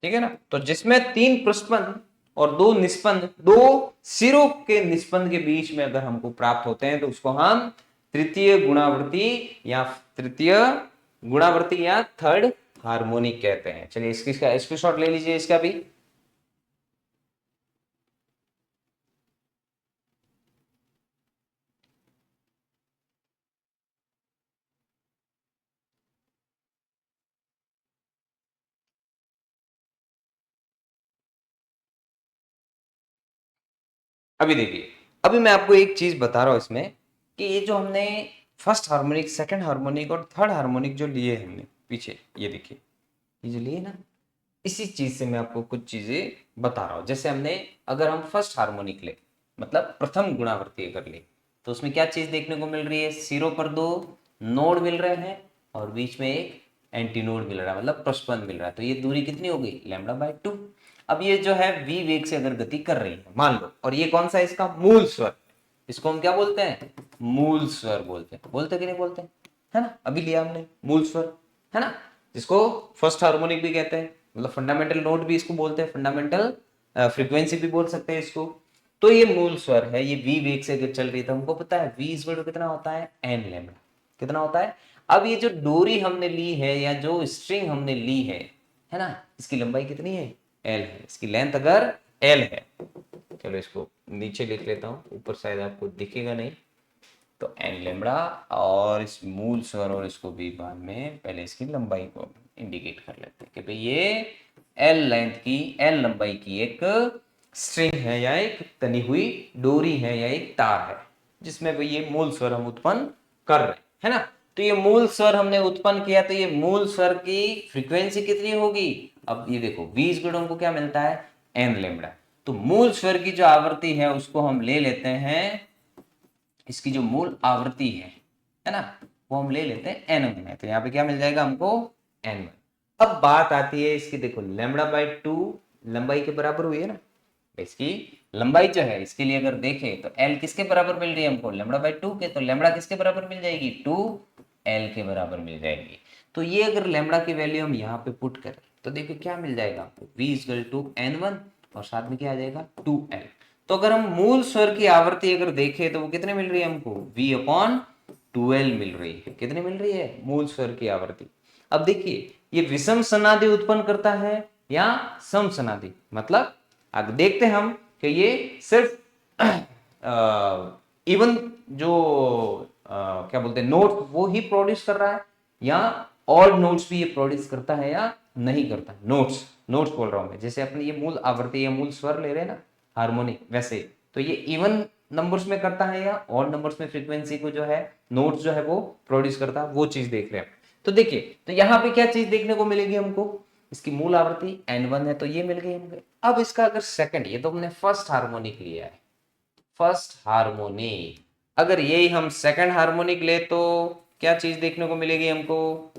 ठीक है ना, तो जिसमें तीन प्रस्पंद और दो निस्पंद, दो सिरों के निस्पंद के बीच में अगर हमको प्राप्त होते हैं तो उसको हम तृतीय गुणावृत्ति या थर्ड हार्मोनिक कहते हैं। चलिए इसकी स्क्रीनशॉट ले लीजिए इसका भी। अभी देखिए, अभी मैं आपको एक चीज बता रहा हूं इसमें कि ये जो हमने फर्स्ट हार्मोनिक, सेकंड हार्मोनिक और थर्ड हार्मोनिक जो लिए हमने पीछे, ये देखिए ये जो लिए ना, इसी चीज से मैं आपको कुछ चीजें बता रहा हूं। जैसे हमने अगर हम फर्स्ट हार्मोनिक ले, मतलब प्रथम गुणावृत्ति अगर ले, तो उसमें क्या चीज देखने को मिल रही है, सिरों पर दो नोड मिल रहे हैं और बीच में एक एंटी नोड मिल रहा है, मतलब प्रस्पंद मिल रहा है। तो ये दूरी कितनी हो गई, λ/2। अब ये जो है v वेग से अगर गति कर रही है मान लो, और ये कौन सा है इसका मूल स्वर, इसको हम क्या बोलते हैं, मूल स्वर बोलते कि नहीं बोलते, है ना। अभी लिया हमने मूल स्वर, है ना, जिसको फर्स्ट हार्मोनिक भी कहते हैं, मतलब फंडामेंटल नोट भी इसको बोलते हैं, फंडामेंटल फ्रीक्वेंसी भी बोल सकते हैं इसको। तो ये मूल स्वर है, ये v वेग से अगर चल रही है तो हमको पता है v इक्वल टू कितना होता है, n लैम्डा, कितना होता है। अब ये जो डोरी हमने ली है या जो स्ट्रिंग हमने ली है ना, इसकी लंबाई कितनी है, l है, इसकी लेंथ अगर l है, चलो इसको नीचे लिख लेता हूँ, ऊपर शायद आपको दिखेगा नहीं, तो n लैम्डा, और इस मूल स्वर और इसको भी बाद में पहले इसकी लंबाई को इंडिकेट कर लेते हैं कि भाई ये l लंबाई की एक स्ट्रिंग है या एक तनी हुई डोरी है या एक तार है, जिसमें भाई ये मूल स्वर हम उत्पन्न कर रहे हैं, है ना। तो ये मूल स्वर हमने उत्पन्न किया, तो ये मूल स्वर की फ्रीक्वेंसी कितनी होगी? अब ये देखो v इक्वल हमको क्या मिलता है? n lambda. तो मूल स्वर की जो आवृत्ति है उसको हम ले लेते हैं, इसकी जो मूल आवृत्ति है ना, वो हम ले लेते हैं n1 में। तो यहाँ पे क्या मिल जाएगा हमको? n1। अब बात आती है इसकी, देखो लैम्डा बाई 2 लंबाई के बराबर हुई है ना, इसकी लंबाई जो है इसके लिए अगर देखें तो l किसके बराबर मिल रही है हमको? लैम्डा बाई 2 के। तो लैम्डा किसके बराबर मिल जाएगी? 2l के बराबर मिल जाएगी। तो ये अगर लैम्डा की वैल्यू हम यहाँ पे पुट करें तो देखिए क्या मिल जाएगा आपको? v इक्वल टू n1 और साथ में क्या आ जाएगा? 2l। तो अगर हम मूल स्वर की आवृत्ति अगर देखें तो वो कितने मिल रही है हमको? v अपॉन 2l मिल रही है। कितने मिल रही है मूल स्वर की आवृत्ति? अब देखिए ये विषम सनादि उत्पन्न करता है या सम सनादि, मतलब अब देखते हम कि ये सिर्फ इवन जो क्या बोलते हैं नोट वो ही प्रोड्यूस कर रहा है, या ऑड नोट्स भी ये प्रोड्यूस करता है या नहीं करता? नोट्स नोट्स बोल रहा हूं मैं, जैसे अपने ये मूल आवृत्ति या मूल स्वर ले रहे हैं ना हार्मोनिक, वैसे तो ये इवन नंबर्स में करता है या ऑड नंबर्स में फ्रीक्वेंसी को जो है नोट्स जो है वो प्रोड्यूस करता है, वो चीज देख रहे हैं। तो देखिए तो यहाँ पे क्या चीज देखने को मिलेगी हमको? इसकी मूल आवृत्ति n1 है तो ये मिल गई हमको। अब इसका अगर सेकंड, ये तो हमने फर्स्ट हार्मोनिक लिया है, फर्स्ट हार्मोनिक, अगर यही हम सेकंड हार्मोनिक ले तो क्या चीज देखने को मिलेगी हमको?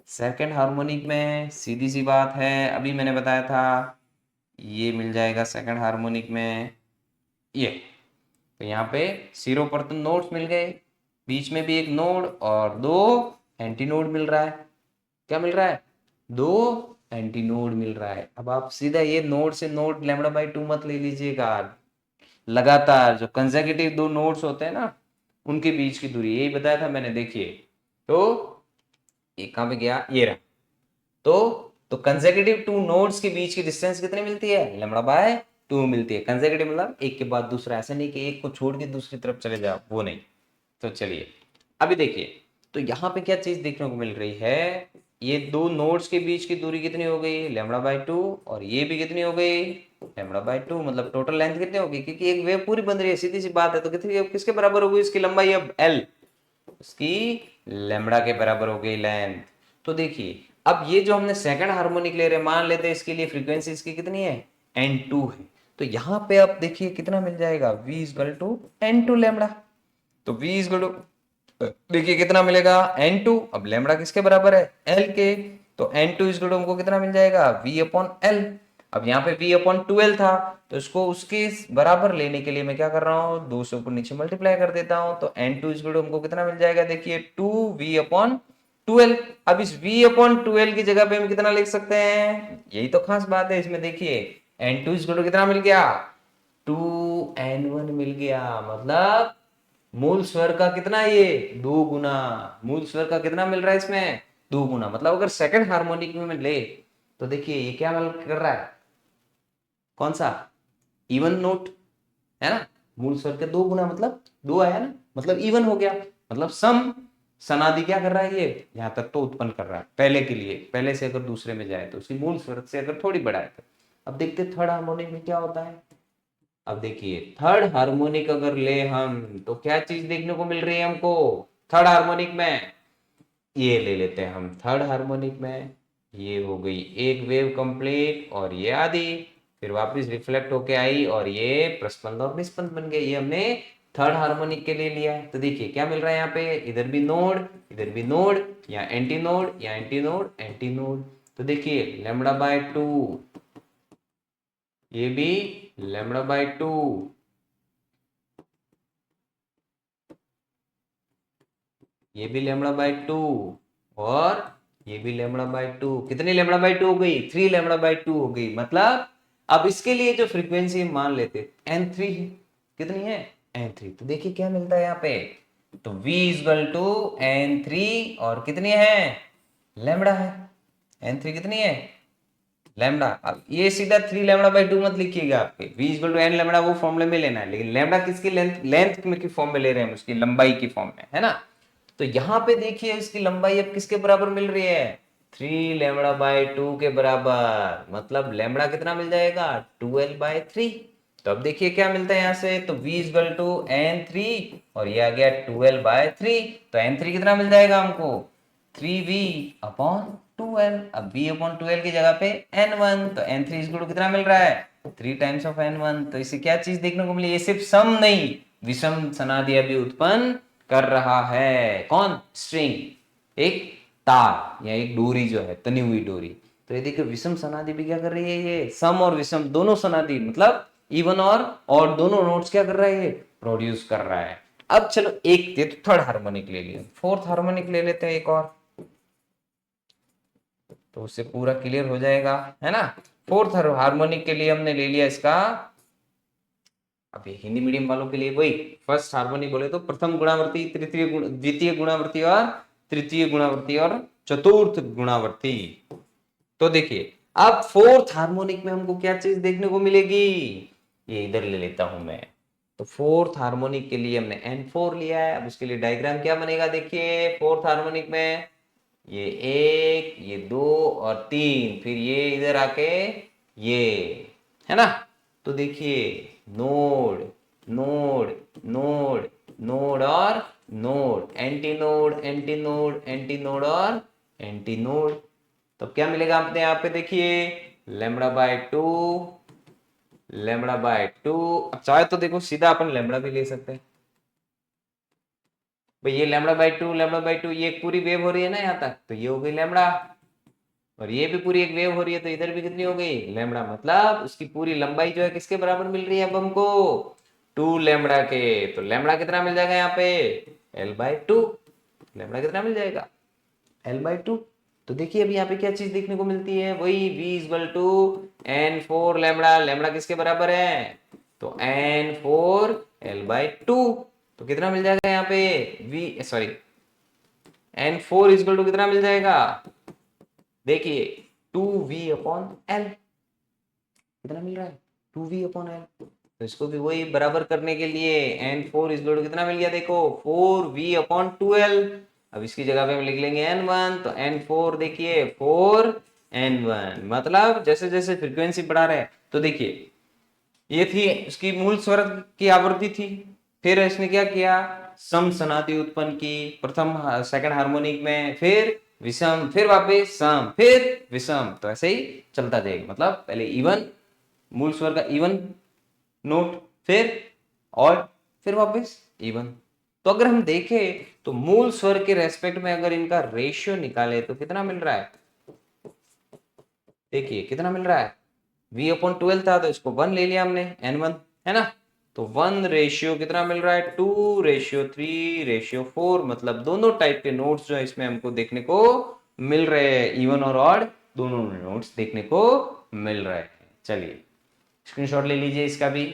सेकंड हार्मोनिक में सीधी सी बात है, अभी मैंने बताया था ये मिल जाएगा सेकंड हार्मोनिक में ये। तो यहाँ पे सिरों पर तो नोड्स मिल गए, बीच में भी एक नोड और दो एंटी नोड मिल रहा है। क्या मिल रहा है? दो एंटी नोड मिल रहा है। अब आप सीधा ये नोड से नोड लैम्डा बाई 2 मत ले लीजिएगा, लगातार जो कंसेक्यूटिव दो नोड्स होते हैं ना उनके बीच की दूरी, यही बताया था मैंने। देखिए तो ये कहां पे गया? ये रहा। तो कंसेक्यूटिव टू नोड्स के बीच की डिस्टेंस कितनी मिलती है? लैम्डा बाय 2 मिलती है। कंसेक्यूटिव मतलब एक के बाद दूसरा, ऐसा नहीं कि एक को छोड़ के दूसरी तरफ चले जाओ, वो नहीं। तो चलिए अभी देखिए, तो यहाँ पे क्या चीज देखने को मिल रही है? ये दो नोड्स के बीच की दूरी कितनी हो गई? Lambda by 2। और ये भी कितनी हो गई? Lambda by 2। मतलब टोटल लेंथ कितनी होगी? क्योंकि एक वेव पूरी बन रही है, सीधी सी बात है। तो कितनी किसके बराबर होगी इसकी लंबाई? अब l उसकी लैम्डा के बराबर हो गई लेंथ। तो देखिए अब ये जो हमने सेकंड हार्मोनिक ले रहे हैं, मान लेते हैं इसके लिए फ्रीक्वेंसी इसकी कितनी है? n2 है। तो यहाँ पे आप देखिए कितना मिल जाएगा? v equal to n2 lambda. तो v इक्वल टू देखिए कितना मिलेगा? n2। अब लैम्डा किसके बराबर है? l के। तो n2 इक्वल टू हमको कितना मिल जाएगा? v upon l। अब यहाँ पे v अपॉन 2l था, तो इसको उसके बराबर लेने के लिए मैं क्या कर रहा हूँ? 2 से ऊपर नीचे मल्टीप्लाई कर देता हूँ। तो n2 इक्वल टू हमको कितना मिल जाएगा? देखिए 2v अपॉन 2l। अब इस v अपॉन 2l की जगह पे हम कितना लिख सकते हैं? यही तो खास बात है इसमें। देखिए n2 इक्वल टू कितना मिल गया? 2n1 मिल गया। मतलब मूल स्वर का कितना? ये 2 गुना। मूल स्वर का कितना मिल रहा है इसमें? 2 गुना। मतलब अगर सेकंड हार्मोनिक में ले तो देखिए ये क्या कर रहा है? कौन सा? इवन नोट है ना। मूल स्वर के 2 गुना मतलब 2 आया ना, मतलब इवन हो गया। मतलब सम सनादि क्या कर रहा है? ये यहां तक तो उत्पन्न कर रहा है पहले के लिए। पहले से अगर दूसरे में जाए तो उसकी मूल स्वर से अगर थोड़ी बढ़ाए तो। अब देखते थर्ड हार्मोनिक में क्या होता है। अब देखिए थर्ड हार्मोनिक अगर ले हम तो क्या चीज देखने को मिल रही है हमको थर्ड हार्मोनिक में? ये ले लेते हैं हम थर्ड हार्मोनिक में। ये हो गई एक वेव कंप्लीट और ये आधी, फिर वापस रिफ्लेक्ट होके आई और ये प्रस्पंद और निस्पंद बन गए। ये हमने थर्ड हार्मोनिक के लिए लिया है। तो देखिए क्या मिल रहा है यहाँ पे? इधर भी नोड, इधर भी नोड, या एंटी नोड, या एंटी नोड, एंटी नोड। तो देखिए लैम्डा बाय 2, ये भी लैम्डा बाय 2, ये भी लैम्डा बाय 2, और ये भी लैम्डा बाय 2। कितनी लैम्डा बाय 2 हो गई? 3 लैम्डा बाय 2 हो गई। मतलब अब इसके लिए जो फ्रीक्वेंसी मान लेते n3 है। कितनी है? n3। तो देखिए क्या मिलता है यहाँ पे? तो v इक्वल टू n3 और कितनी है? लैम्डा है। n3 कितनी है? लैम्डा। अब ये सीधा 3 लैम्डा बाय 2 मत लिखिएगा, आपके v equal to n lambda वो फॉर्मूले में लेना है, लेकिन लैम्डा किसकी लेंथ लेंथ में की फॉर्म में ले रहे हैं, उसकी लंबाई की फॉर्म में, है ना। तो यहां पे देखिए इसकी लंबाई अब किसके बराबर मिल रही है? 3 लैम्डा बाय 2 के बराबर। मतलब लैम्डा कितना मिल जाएगा? 2l bye 3। तो अब देखिए क्या मिलता है यहाँ से, तो v इक्वल टू n3 और ये आ गया 12/3, तो n3 कितना मिल जाएगा हमको 3v अपॉन 2l। अब v अपॉन 2l की जगह पे n1, तो n3 इक्वल टू कितना मिल रहा है 3 टाइम्स ऑफ n1। तो इसे क्या चीज देखने को मिली, ये सिर्फ सम नहीं विषम सनादियां भी उत्पन्न कर रहा है। कौन, स्ट्रिंग, एक तार या एक डोरी जो है, तनी हुई डोरी। तो ये देखिए विषम सनादि भी क्या कर रही है, ये सम और विषम दोनों सनादि मतलब इवन और दोनों नोट्स क्या कर रहा है, ये प्रोड्यूस कर रहा है। अब चलो एक ये तो थर्ड हार्मोनिक ले लिया, फोर्थ हार्मोनिक ले लेते हैं एक और, तो उससे पूरा क्लियर हो जाएगा, है ना। फोर्थ हार्मोनिक के लिए हमने ले लिया इसका, अब ये हिंदी मीडियम वालों के लिए वही फर्स्ट हार्मोनिक बोले तो प्रथम गुणावर्ती, तृतीय द्वितीय गुणावर्ती और तृतीय गुणावर्ती और चतुर्थ गुणावर्ती। तो देखिए अब फोर्थ हार्मोनिक में हमको क्या चीज देखने को मिलेगी, ये इधर ले लेता हूं मैं। तो फोर्थ हार्मोनिक के लिए हमने N4 लिया है। अब उसके लिए डायग्राम क्या बनेगा, देखिए फोर्थ हार्मोनिक में ये 1, ये 2 और 3, फिर ये इधर आके ये, है ना। तो देखिए नोड नोड नोड नोड और node, anti node anti node anti node और एंटी नोड। तो क्या मिलेगा आपने यहाँ पे देखिए λ/2, λ/2। अब चाहे तो देखो सीधा अपन लैम्बडा भी ले सकते हैं भाई, ये λ/2 ये एक पूरी वेव हो रही है ना यहाँ तक, तो ये हो गई लैम्बडा, और ये भी पूरी एक वेव हो रही है, तो इधर भी कितनी हो गई लैम्बडा, मतलब उसकी पूरी लंबाई जो है किसके बराबर मिल रही है अब हमको 2 लैम्बडा के। तो लैम्बडा कितना मिल जाएगा यहाँ पे L/2, लैम्बडा कितना मिल जाएगा L/2। तो देखिए अभी यहाँ पे क्या चीज देखने को मिलती है, वही v equal to n4 lambda, lambda किसके बराबर है, तो n4 L/2। तो कितना मिल जाएगा यहाँ पे n4 इक्वल टू कितना मिल जाएगा, देखिए 2v/L, कितना मिल रहा है 2v/L। तो इसको भी वही बराबर करने के लिए n4 इक्वल टू कितना मिल गया, देखो 4v/2l। अब इसकी जगह पे हम लिख लेंगे n1, तो n4 देखिए 4n1, मतलब जैसे जैसे फ्रीक्वेंसी बढ़ा रहे हैं, तो देखिए ये थी इसकी मूल स्वर की आवृत्ति थी, फिर इसने क्या किया सम सनादि उत्पन्न की प्रथम सेकंड हार्मोनिक में, फिर विषम, फिर वापस सम, फिर विषम, तो ऐसे ही चलता जाएगा। मतलब पहले इवन मूल स्वर का इवन नोट, फिर और फिर वापस इवन। तो अगर हम देखें तो मूल स्वर के रेस्पेक्ट में अगर इनका रेशियो निकाले तो कितना मिल रहा है, देखिए कितना मिल रहा है v/12 था, तो इसको 1 ले लिया हमने n1, है ना। तो 1 रेशियो कितना मिल रहा है 2:3:4, मतलब दोनों टाइप के नोट्स जो है इसमें हमको देखने को मिल रहे हैं, इवन और ऑड दोनों नोट्स देखने को मिल रहे हैं। चलिए स्क्रीनशॉट ले लीजिए इसका भी।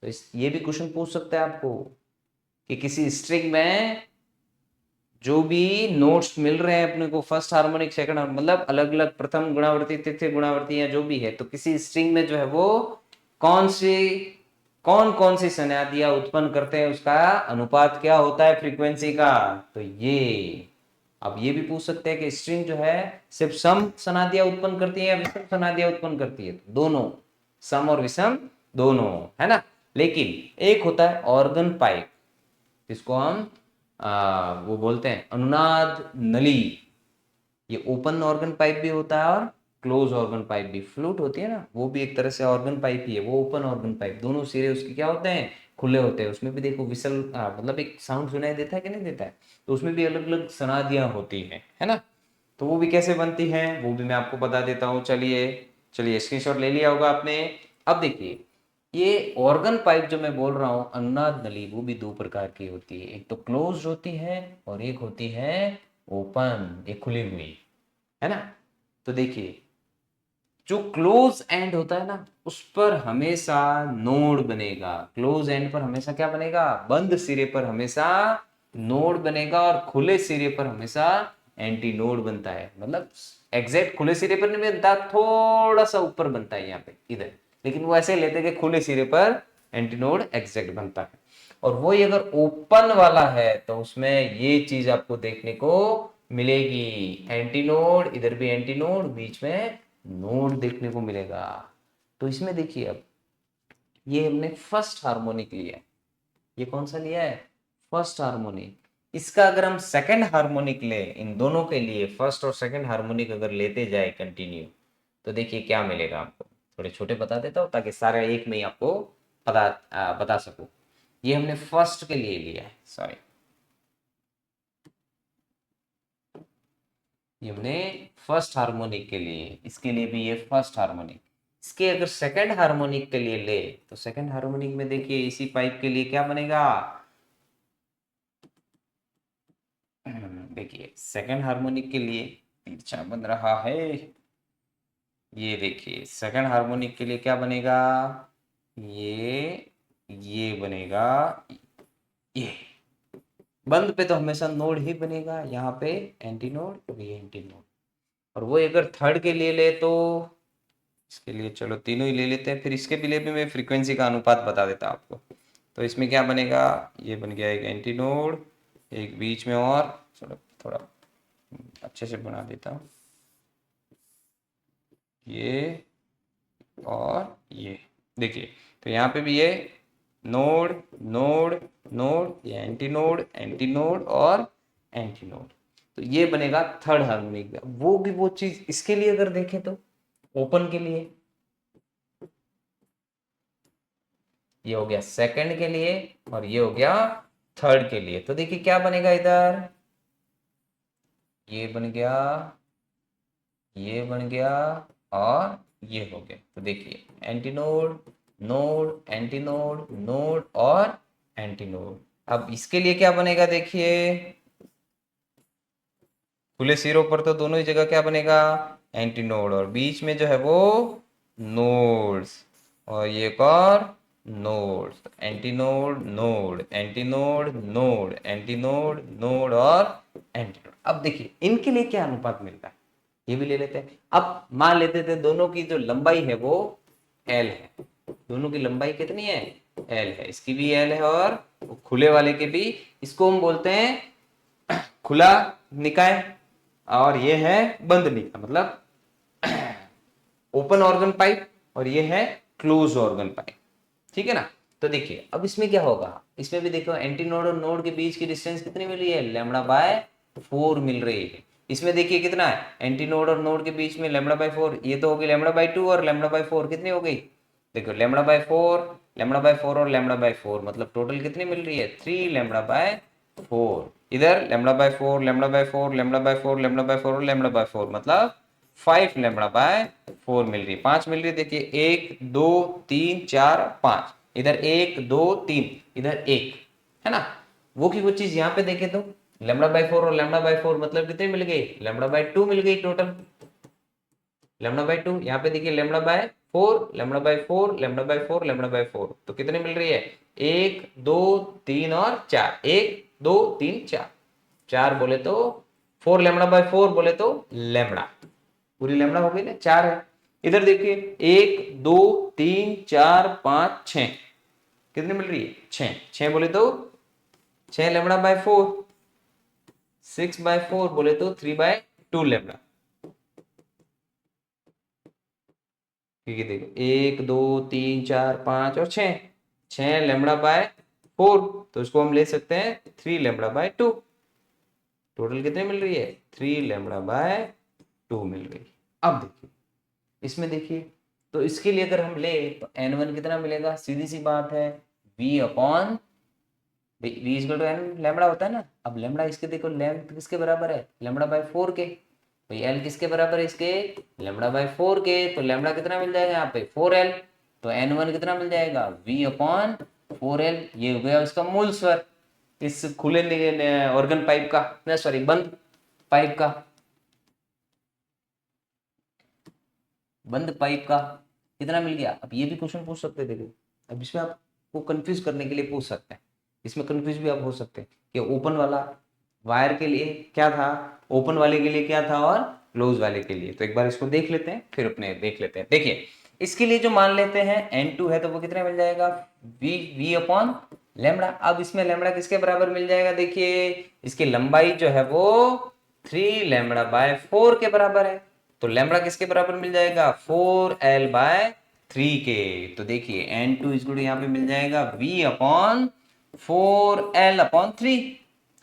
तो ये भी क्वेश्चन पूछ सकता है आपको कि किसी स्ट्रिंग में जो भी नोट्स मिल रहे हैं अपने को फर्स्ट हार्मोनिक सेकंड हार्मोनिक, मतलब अलग अलग प्रथम गुणावर्ती तृतीय गुणावर्ती या जो भी है, तो किसी स्ट्रिंग में जो है वो कौन कौन सी सनादियां उत्पन्न करते हैं, उसका अनुपात क्या होता है फ्रीक्वेंसी का। तो ये अब ये भी पूछ सकते हैं कि स्ट्रिंग जो है सिर्फ सम सनादियां उत्पन्न करती है या विषम सनादियां उत्पन्न करती है, तो दोनों सम और विषम दोनों, है ना। लेकिन एक होता है ऑर्गन पाइप, जिसको हम वो बोलते हैं अनुनाद नली, ये ओपन ऑर्गन पाइप भी होता है और क्लोज ऑर्गन पाइप भी, फ्लूट होती है ना वो भी एक तरह से ऑर्गन पाइप ही है, वो ओपन ऑर्गन पाइप, दोनों सिरे उसके क्या होते हैं खुले होते हैं, उसमें भी देखो विसल मतलब एक साउंड सुनाई देता है कि नहीं देता है, तो उसमें भी अलग अलग सनादियां होती हैं, है ना। तो वो भी कैसे बनती हैं वो भी मैं आपको बता देता हूँ। चलिए चलिए स्क्रीनशॉट ले लिया होगा आपने। अब देखिए ये ऑर्गन पाइप जो मैं बोल रहा हूँ अनुनाद नली, वो भी दो प्रकार की होती है, एक तो क्लोज होती है और एक होती है ओपन, एक खुली हुई, है ना। तो देखिए जो क्लोज एंड होता है ना उस पर हमेशा नोड बनेगा, क्लोज एंड पर हमेशा क्या बनेगा, बंद सिरे पर हमेशा नोड बनेगा, और खुले सिरे पर हमेशा एंटी नोड बनता है, मतलब एग्जैक्ट खुले सिरे पर नहीं बनता, थोड़ा सा ऊपर बनता है यहाँ पे इधर, लेकिन वो ऐसे लेते कि खुले सिरे पर एंटी नोड एग्जैक्ट बनता है। और वही अगर ओपन वाला है तो उसमें ये चीज आपको देखने को मिलेगी, एंटी नोड, इधर भी एंटी नोड, बीच में नोड देखने को मिलेगा। तो इसमें देखिए अब ये हमने फर्स्ट हार्मोनिक लिया है, ये कौन सा लिया है, फर्स्ट हार्मोनिक। इसका अगर हम सेकंड हार्मोनिक ले, इन दोनों के लिए फर्स्ट और सेकंड हार्मोनिक अगर लेते जाए कंटिन्यू, तो देखिए क्या मिलेगा आपको। थोड़े छोटे बता देता हूँ ताकि सारे एक में ही आपको बता सकूं। ये हमने फर्स्ट के लिए लिया है, सॉरी, ये हमने फर्स्ट हार्मोनिक के लिए, इसके लिए भी ये फर्स्ट हार्मोनिक। इसके अगर सेकंड हार्मोनिक के लिए ले, तो सेकंड हार्मोनिक में देखिए इसी पाइप के लिए क्या बनेगा, देखिए सेकंड हार्मोनिक के लिए तिरछा बन रहा है, ये देखिए सेकंड हार्मोनिक के लिए क्या बनेगा, ये बनेगा, ये बंद पे तो हमेशा नोड ही बनेगा, यहाँ पे एंटी नोड और ये एंटी नोड। और वो अगर थर्ड के लिए ले तो इसके लिए चलो तीनों ही ले लेते हैं, फिर इसके लिए भी मैं फ्रीक्वेंसी का अनुपात बता देता आपको। तो इसमें क्या बनेगा, ये बन गया एक एंटी नोड, एक बीच में, और चलो थोड़ा अच्छे से बना देता हूँ, ये और ये देखिए। तो यहाँ पे भी ये नोड नोड नोड, ये एंटी नोड और एंटी नोड, तो ये बनेगा थर्ड हार्मोनिक। वो चीज इसके लिए अगर देखें तो ओपन के लिए ये हो गया सेकंड के लिए, और ये हो गया थर्ड के लिए। तो देखिए क्या बनेगा इधर, ये बन गया, ये बन गया, और ये हो गया। तो देखिए anti node node anti node node और एंटी नोड। अब इसके लिए क्या बनेगा, देखिए खुले सिरों पर तो दोनों ही जगह क्या बनेगा, एंटी नोड, और बीच में जो है वो नोड्स, और ये एक और nodes, anti node node anti node node anti node node और एंटी नोड। अब देखिए इनके लिए क्या अनुपात मिलता है, ये भी ले लेते हैं। अब मान लेते थे दोनों की जो लंबाई है वो एल है, दोनों की लंबाई कितनी है, एल है, इसकी भी एल है और खुले वाले के भी, इसको हम बोलते हैं खुला निकाय, और ये है बंद निकाय, मतलब ओपन ऑर्गन पाइप, और ये है क्लोज ऑर्गन पाइप, ठीक है ना। तो देखिए अब इसमें क्या होगा, इसमें भी देखो एंटी नोड और नोड के बीच की डिस्टेंस कितनी मिल रही है, लैम्बडा बाय 4 मिल रही है। इसमें देखिए कितना है, एंटी नोड और नोड के बीच में लैम्बडा बाय 4, ये तो हो गई लैम्बडा बाय 2, और लैम्बडा बाय 4 कितनी हो गई, देखो लैम्बडा बाय 4, लैम्बडा बाय 4 और लैम्बडा बाय 4, मतलब टोटल कितनी मिल रही है, 3 लैम्बडा बाय 4। इधर lambda by 4 lambda by 4 lambda by 4 lambda by 4 और लैम्बडा बाय 4, मतलब 5 लैम्बडा बाय 4 मिल रही है, 5 मिल रही है। देखिए 1 2 3 4 5, इधर 1 2 3, इधर 1, है ना। वो की वो चीज यहाँ पे देखे तो लैम्बडा बाय 4 और लैम्बडा बाय 4 मतलब कितने मिल गई, लैम्बडा बाय 2 मिल गई टोटल, लैम्बडा बाय 2। यहाँ पे देखिए lambda by 4 lambda by 4 lambda by 4 lambda by 4, तो कितने मिल रही है, 1 2 3 और 4, 1 2 3 4, 4 बोले तो 4 लैम्बडा बाय 4 बोले तो लैम्बडा, पूरी लैम्बडा हो गई ना, 4 है। इधर देखिए 1 2 3 4 5 6, कितनी मिल रही है, 6, 6 बोले तो 6 लैम्बडा बाय 4, 6 बाय 4 बोले तो 3 बाय 2 लैम्बडा। ठीक है देखो 1 2 3 4 5 और 6, 6 लैम्बडा बाय 4, तो इसको हम ले सकते हैं 3 लैम्बडा बाय 2, टोटल कितने मिल रही है, 3 लैम्बडा बाय 2 मिल गई। अब देखिए इसमें देखिए, तो इसके लिए अगर हम ले तो n1 कितना मिलेगा, सीधी सी बात है v upon v equal to n lambda होता है ना। अब लैम्बडा इसके देखो लेंथ किसके बराबर है, लैम्बडा बाय 4 के, भाई एल किसके बराबर है इसके, लैम्बडा बाय 4 के, तो लैम्बडा कितना मिल जाएगा यहाँ पे 4l, तो n1 कितना मिल जाएगा v अपॉन 4l, ये हो गया उसका मूल स्वर इस खुले ऑर्गन पाइप का, सॉरी बंद पाइप का, बंद पाइप का कितना मिल गया। अब ये भी क्वेश्चन पूछ सकते हैं, देखो अब इसमें आपको कंफ्यूज करने के लिए पूछ सकते हैं, इसमें कंफ्यूज भी आप हो सकते हैं कि ओपन वाला वायर के लिए क्या था, ओपन वाले के लिए क्या था, और क्लोज वाले के लिए। तो एक बार इसको देख लेते हैं फिर अपने देख लेते हैं। देखिए इसके लिए जो मान लेते हैं n2 है, तो वो कितना मिल जाएगा v अपॉन लैम्बडा। अब इसमें लैम्बडा किसके बराबर मिल जाएगा, देखिए इसकी लंबाई जो है वो 3 लैम्बडा बाय 4 के बराबर है, तो लैम्बडा किसके बराबर मिल जाएगा 4l बाय 3k। तो देखिए n2 इज इक्वल यहाँ पे मिल जाएगा v अपॉन 4l/3,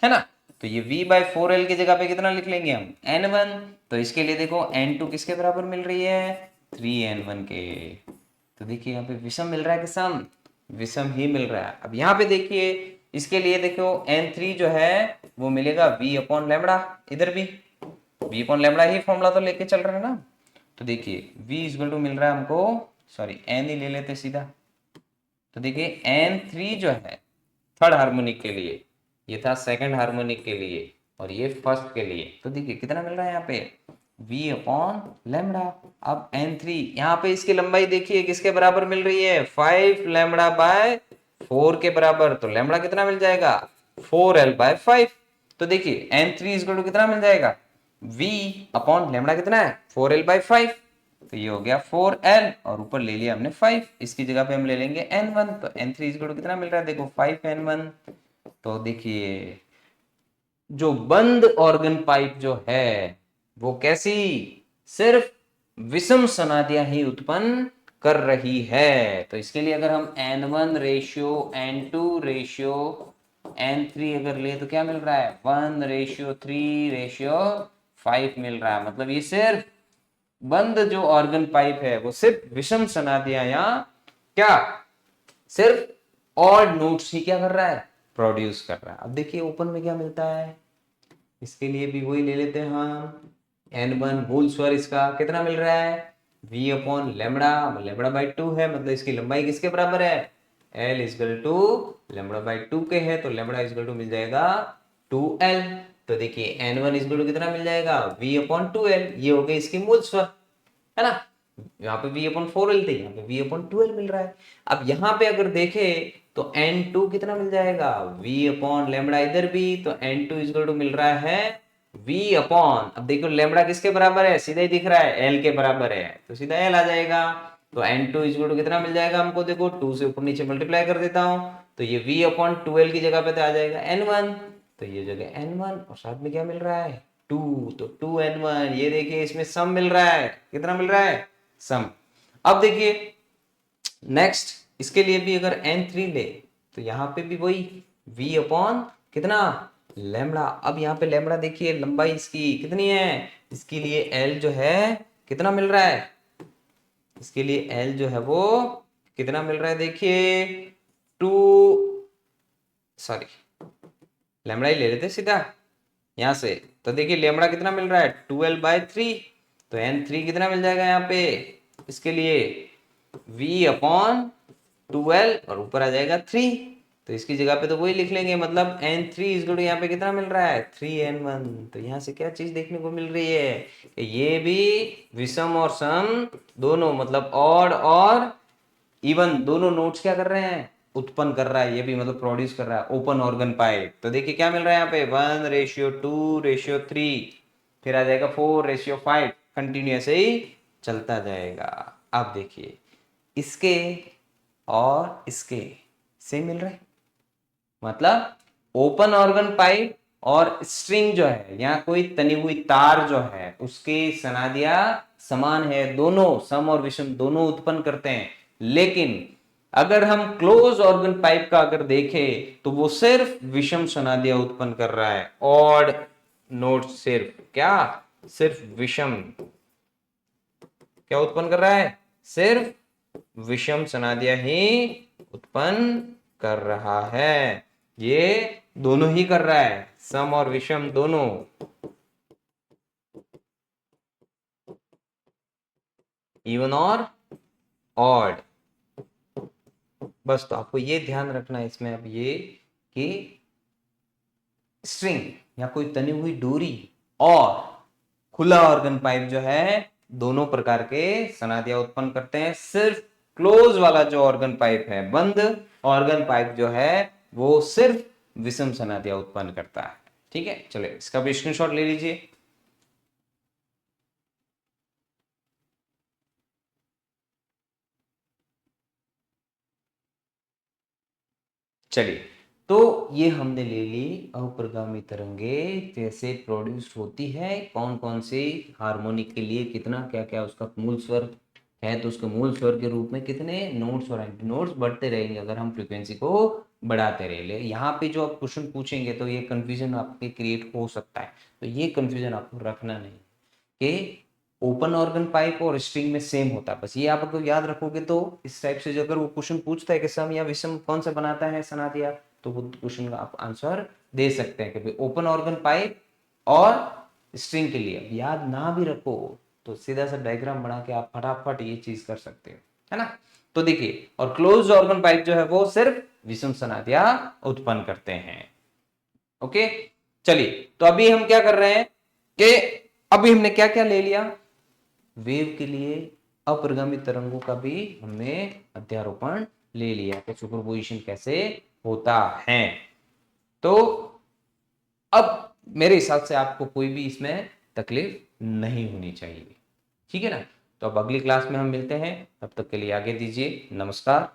है ना। तो ये v बाय 4l की जगह पे कितना लिख लेंगे हम n1। तो इसके लिए देखो n2 किसके बराबर मिल रही है 3n1 के। तो देखिए यहाँ पे विषम मिल रहा है कि सम, विषम ही मिल रहा है। अब यहाँ पे देखिए इसके लिए देखो n3 जो है वो मिलेगा v अपॉन लैम्बडा, इधर भी v अपॉन लैम्बडा ही फॉर्मूला तो लेके चल रहे हैं ना। तो देखिए v इक्वल टू मिल रहा है हमको, सॉरी n ही ले लेते सीधा। तो देखिए n3 जो है थर्ड हार्मोनिक के लिए, ये था सेकंड हार्मोनिक के लिए और ये फर्स्ट के लिए। तो देखिए कितना मिल रहा है यहाँ पे v अपॉन लैम्बडा। अब n3 यहाँ पे इसकी लंबाई देखिए किसके बराबर मिल रही है 5 लैम्बडा बाय 4 के बराबर। तो लैम्बडा कितना मिल जाएगा 4l/5। तो देखिए n3 इक्वल टू कितना मिल जाएगा v अपॉन लैम्बडा कितना है 4l/5। तो ये हो गया 4l और ऊपर ले लिया हमने 5, इसकी जगह पे हम ले लेंगे n1। तो n3 इक्वल टू कितना मिल रहा है देखो 5n1। तो देखिए जो बंद ऑर्गन पाइप जो है वो कैसी, सिर्फ विषम सनादियां ही उत्पन्न कर रही है। तो इसके लिए अगर हम n1 ratio n2 ratio n3 अगर ले तो क्या मिल रहा है 1:3:5 मिल रहा है। मतलब ये सिर्फ बंद जो ऑर्गन पाइप है वो सिर्फ विषम सनादियां या क्या सिर्फ ऑड नोट्स ही क्या कर रहा है प्रोड्यूस कर रहा है। अब देखिए ओपन में क्या मिलता है, इसके लिए भी वही ले लेते हैं हम n1 होल स्क्वायर, इसका कितना मिल रहा है v upon lambda, lambda by 2 है मतलब इसकी लंबाई किसके बराबर है l equal to lambda by 2 के है। तो लैम्बडा इक्वल टू मिल जाएगा 2l। तो देखिए n1 इक्वल टू कितना मिल जाएगा v अपॉन 2l, ये हो गई इसकी मूल स्वर, है ना। यहाँ पे v अपॉन 4l थे, यहाँ पे v अपॉन 2l मिल रहा है। अब यहाँ पे अगर देखे तो n2 कितना मिल जाएगा v अपॉन लैम्बडा, इधर भी तो n2 इक्वल टू मिल रहा है v अपॉन, अब देखो लैम्बडा किसके बराबर है सीधा ही दिख रहा है l के बराबर है, तो सीधा l आ जाएगा। तो n2 इक्वल टू कितना मिल जाएगा हमको, देखो 2 से ऊपर नीचे मल्टीप्लाई कर देता हूँ तो ये v अपॉन 2l की जगह पे तो आ जाएगा n1। तो ये जगह n1 और साथ में क्या मिल रहा है 2, तो 2n1। ये देखिए इसमें सम मिल रहा है, कितना मिल रहा है सम। अब देखिए नेक्स्ट इसके लिए भी अगर n3 ले तो यहाँ पे भी वही v अपॉन कितना लैम्बडा। अब यहाँ पे लैम्बडा देखिए लंबाई इसकी कितनी है, इसके लिए l जो है कितना मिल रहा है, इसके लिए l जो है वो कितना मिल रहा है देखिए 2, सॉरी लैम्बडा ही ले लेते सीधा यहाँ से। तो देखिए लैम्बडा कितना मिल रहा है 12/3। तो n3 कितना मिल जाएगा यहाँ पे इसके लिए v अपॉन 2l और ऊपर आ जाएगा 3। तो इसकी जगह पे तो वही लिख लेंगे, मतलब n3 इक्वल टू यहाँ पे कितना मिल रहा है 3n1। तो यहाँ से क्या चीज देखने को मिल रही है कि ये भी विषम और सम दोनों, मतलब ऑड और इवन दोनों नोट्स क्या कर रहे हैं उत्पन्न कर रहा है, ये भी मतलब प्रोड्यूस कर रहा है ओपन ऑर्गन पाइप। तो देखिए क्या मिल रहा है यहाँ पे 1:2:3, फिर आ जाएगा 4:5, कंटिन्यूस ही चलता जाएगा। अब देखिए इसके और इसके सेम मिल रहा है, मतलब ओपन ऑर्गन पाइप और स्ट्रिंग जो है यहाँ कोई तनी हुई तार जो है उसकी सनादियां समान है, दोनों सम और विषम दोनों उत्पन्न करते हैं। लेकिन अगर हम क्लोज ऑर्गन पाइप का अगर देखें तो वो सिर्फ विषम सनादियां उत्पन्न कर रहा है, ऑड नोट सिर्फ क्या सिर्फ विषम क्या उत्पन्न कर रहा है, सिर्फ विषम सनादियां ही उत्पन्न कर रहा है। ये दोनों ही कर रहा है, सम और विषम दोनों। इवन और ऑड, बस तो आपको ये ध्यान रखना है इसमें अब ये कि स्ट्रिंग या कोई तनी हुई डोरी और खुला ऑर्गन पाइप जो है दोनों प्रकार के सनादियां उत्पन्न करते हैं। सिर्फ क्लोज वाला जो ऑर्गन पाइप है, बंद ऑर्गन पाइप जो है वो सिर्फ विषम सनादियां उत्पन्न करता है। ठीक है, चलिए इसका भी स्क्रीनशॉट ले लीजिए। चलिए तो ये हमने ले ली अप्रगामी तरंगे कैसे प्रोड्यूस होती है, कौन कौन से हार्मोनिक के लिए कितना क्या क्या उसका मूल स्वर है तो उसके मूल स्वर के रूप में कितने नोट्स और एंटी नोट्स बढ़ते रहेंगे अगर हम फ्रीक्वेंसी को बढ़ाते रहे। यहाँ पे जो आप क्वेश्चन पूछेंगे तो ये कंफ्यूजन आपके क्रिएट हो सकता है, तो ये कंफ्यूजन आपको रखना नहीं कि ओपन ऑर्गन पाइप और स्ट्रिंग में सेम होता है, बस ये आप अगर याद रखोगे तो इस टाइप से अगर वो क्वेश्चन पूछता है कि सम या विषम कौन सा बनाता है सनादिया, तो वो क्वेश्चन का आप आंसर दे सकते हैं कि ओपन ऑर्गन पाइप और स्ट्रिंग के लिए याद ना भी रखो तो सीधा सा डायग्राम बना के आप फटाफट ये चीज कर सकते हो, है ना। तो देखिए, और क्लोज्ड ऑर्गन पाइप जो है वो सिर्फ विषम सनादिया उत्पन्न करते हैं। ओके, चलिए तो अभी हम क्या कर रहे हैं कि अभी हमने क्या क्या ले लिया, वेव के लिए अपरिगामी तरंगों का भी हमने अध्यारोपण ले लिया कि सुपरपोजिशन कैसे होता है। तो अब मेरे हिसाब से आपको कोई भी इसमें तकलीफ नहीं होनी चाहिए, ठीक है ना। तो अब अगली क्लास में हम मिलते हैं, तब तक के लिए आगे दीजिए, नमस्कार।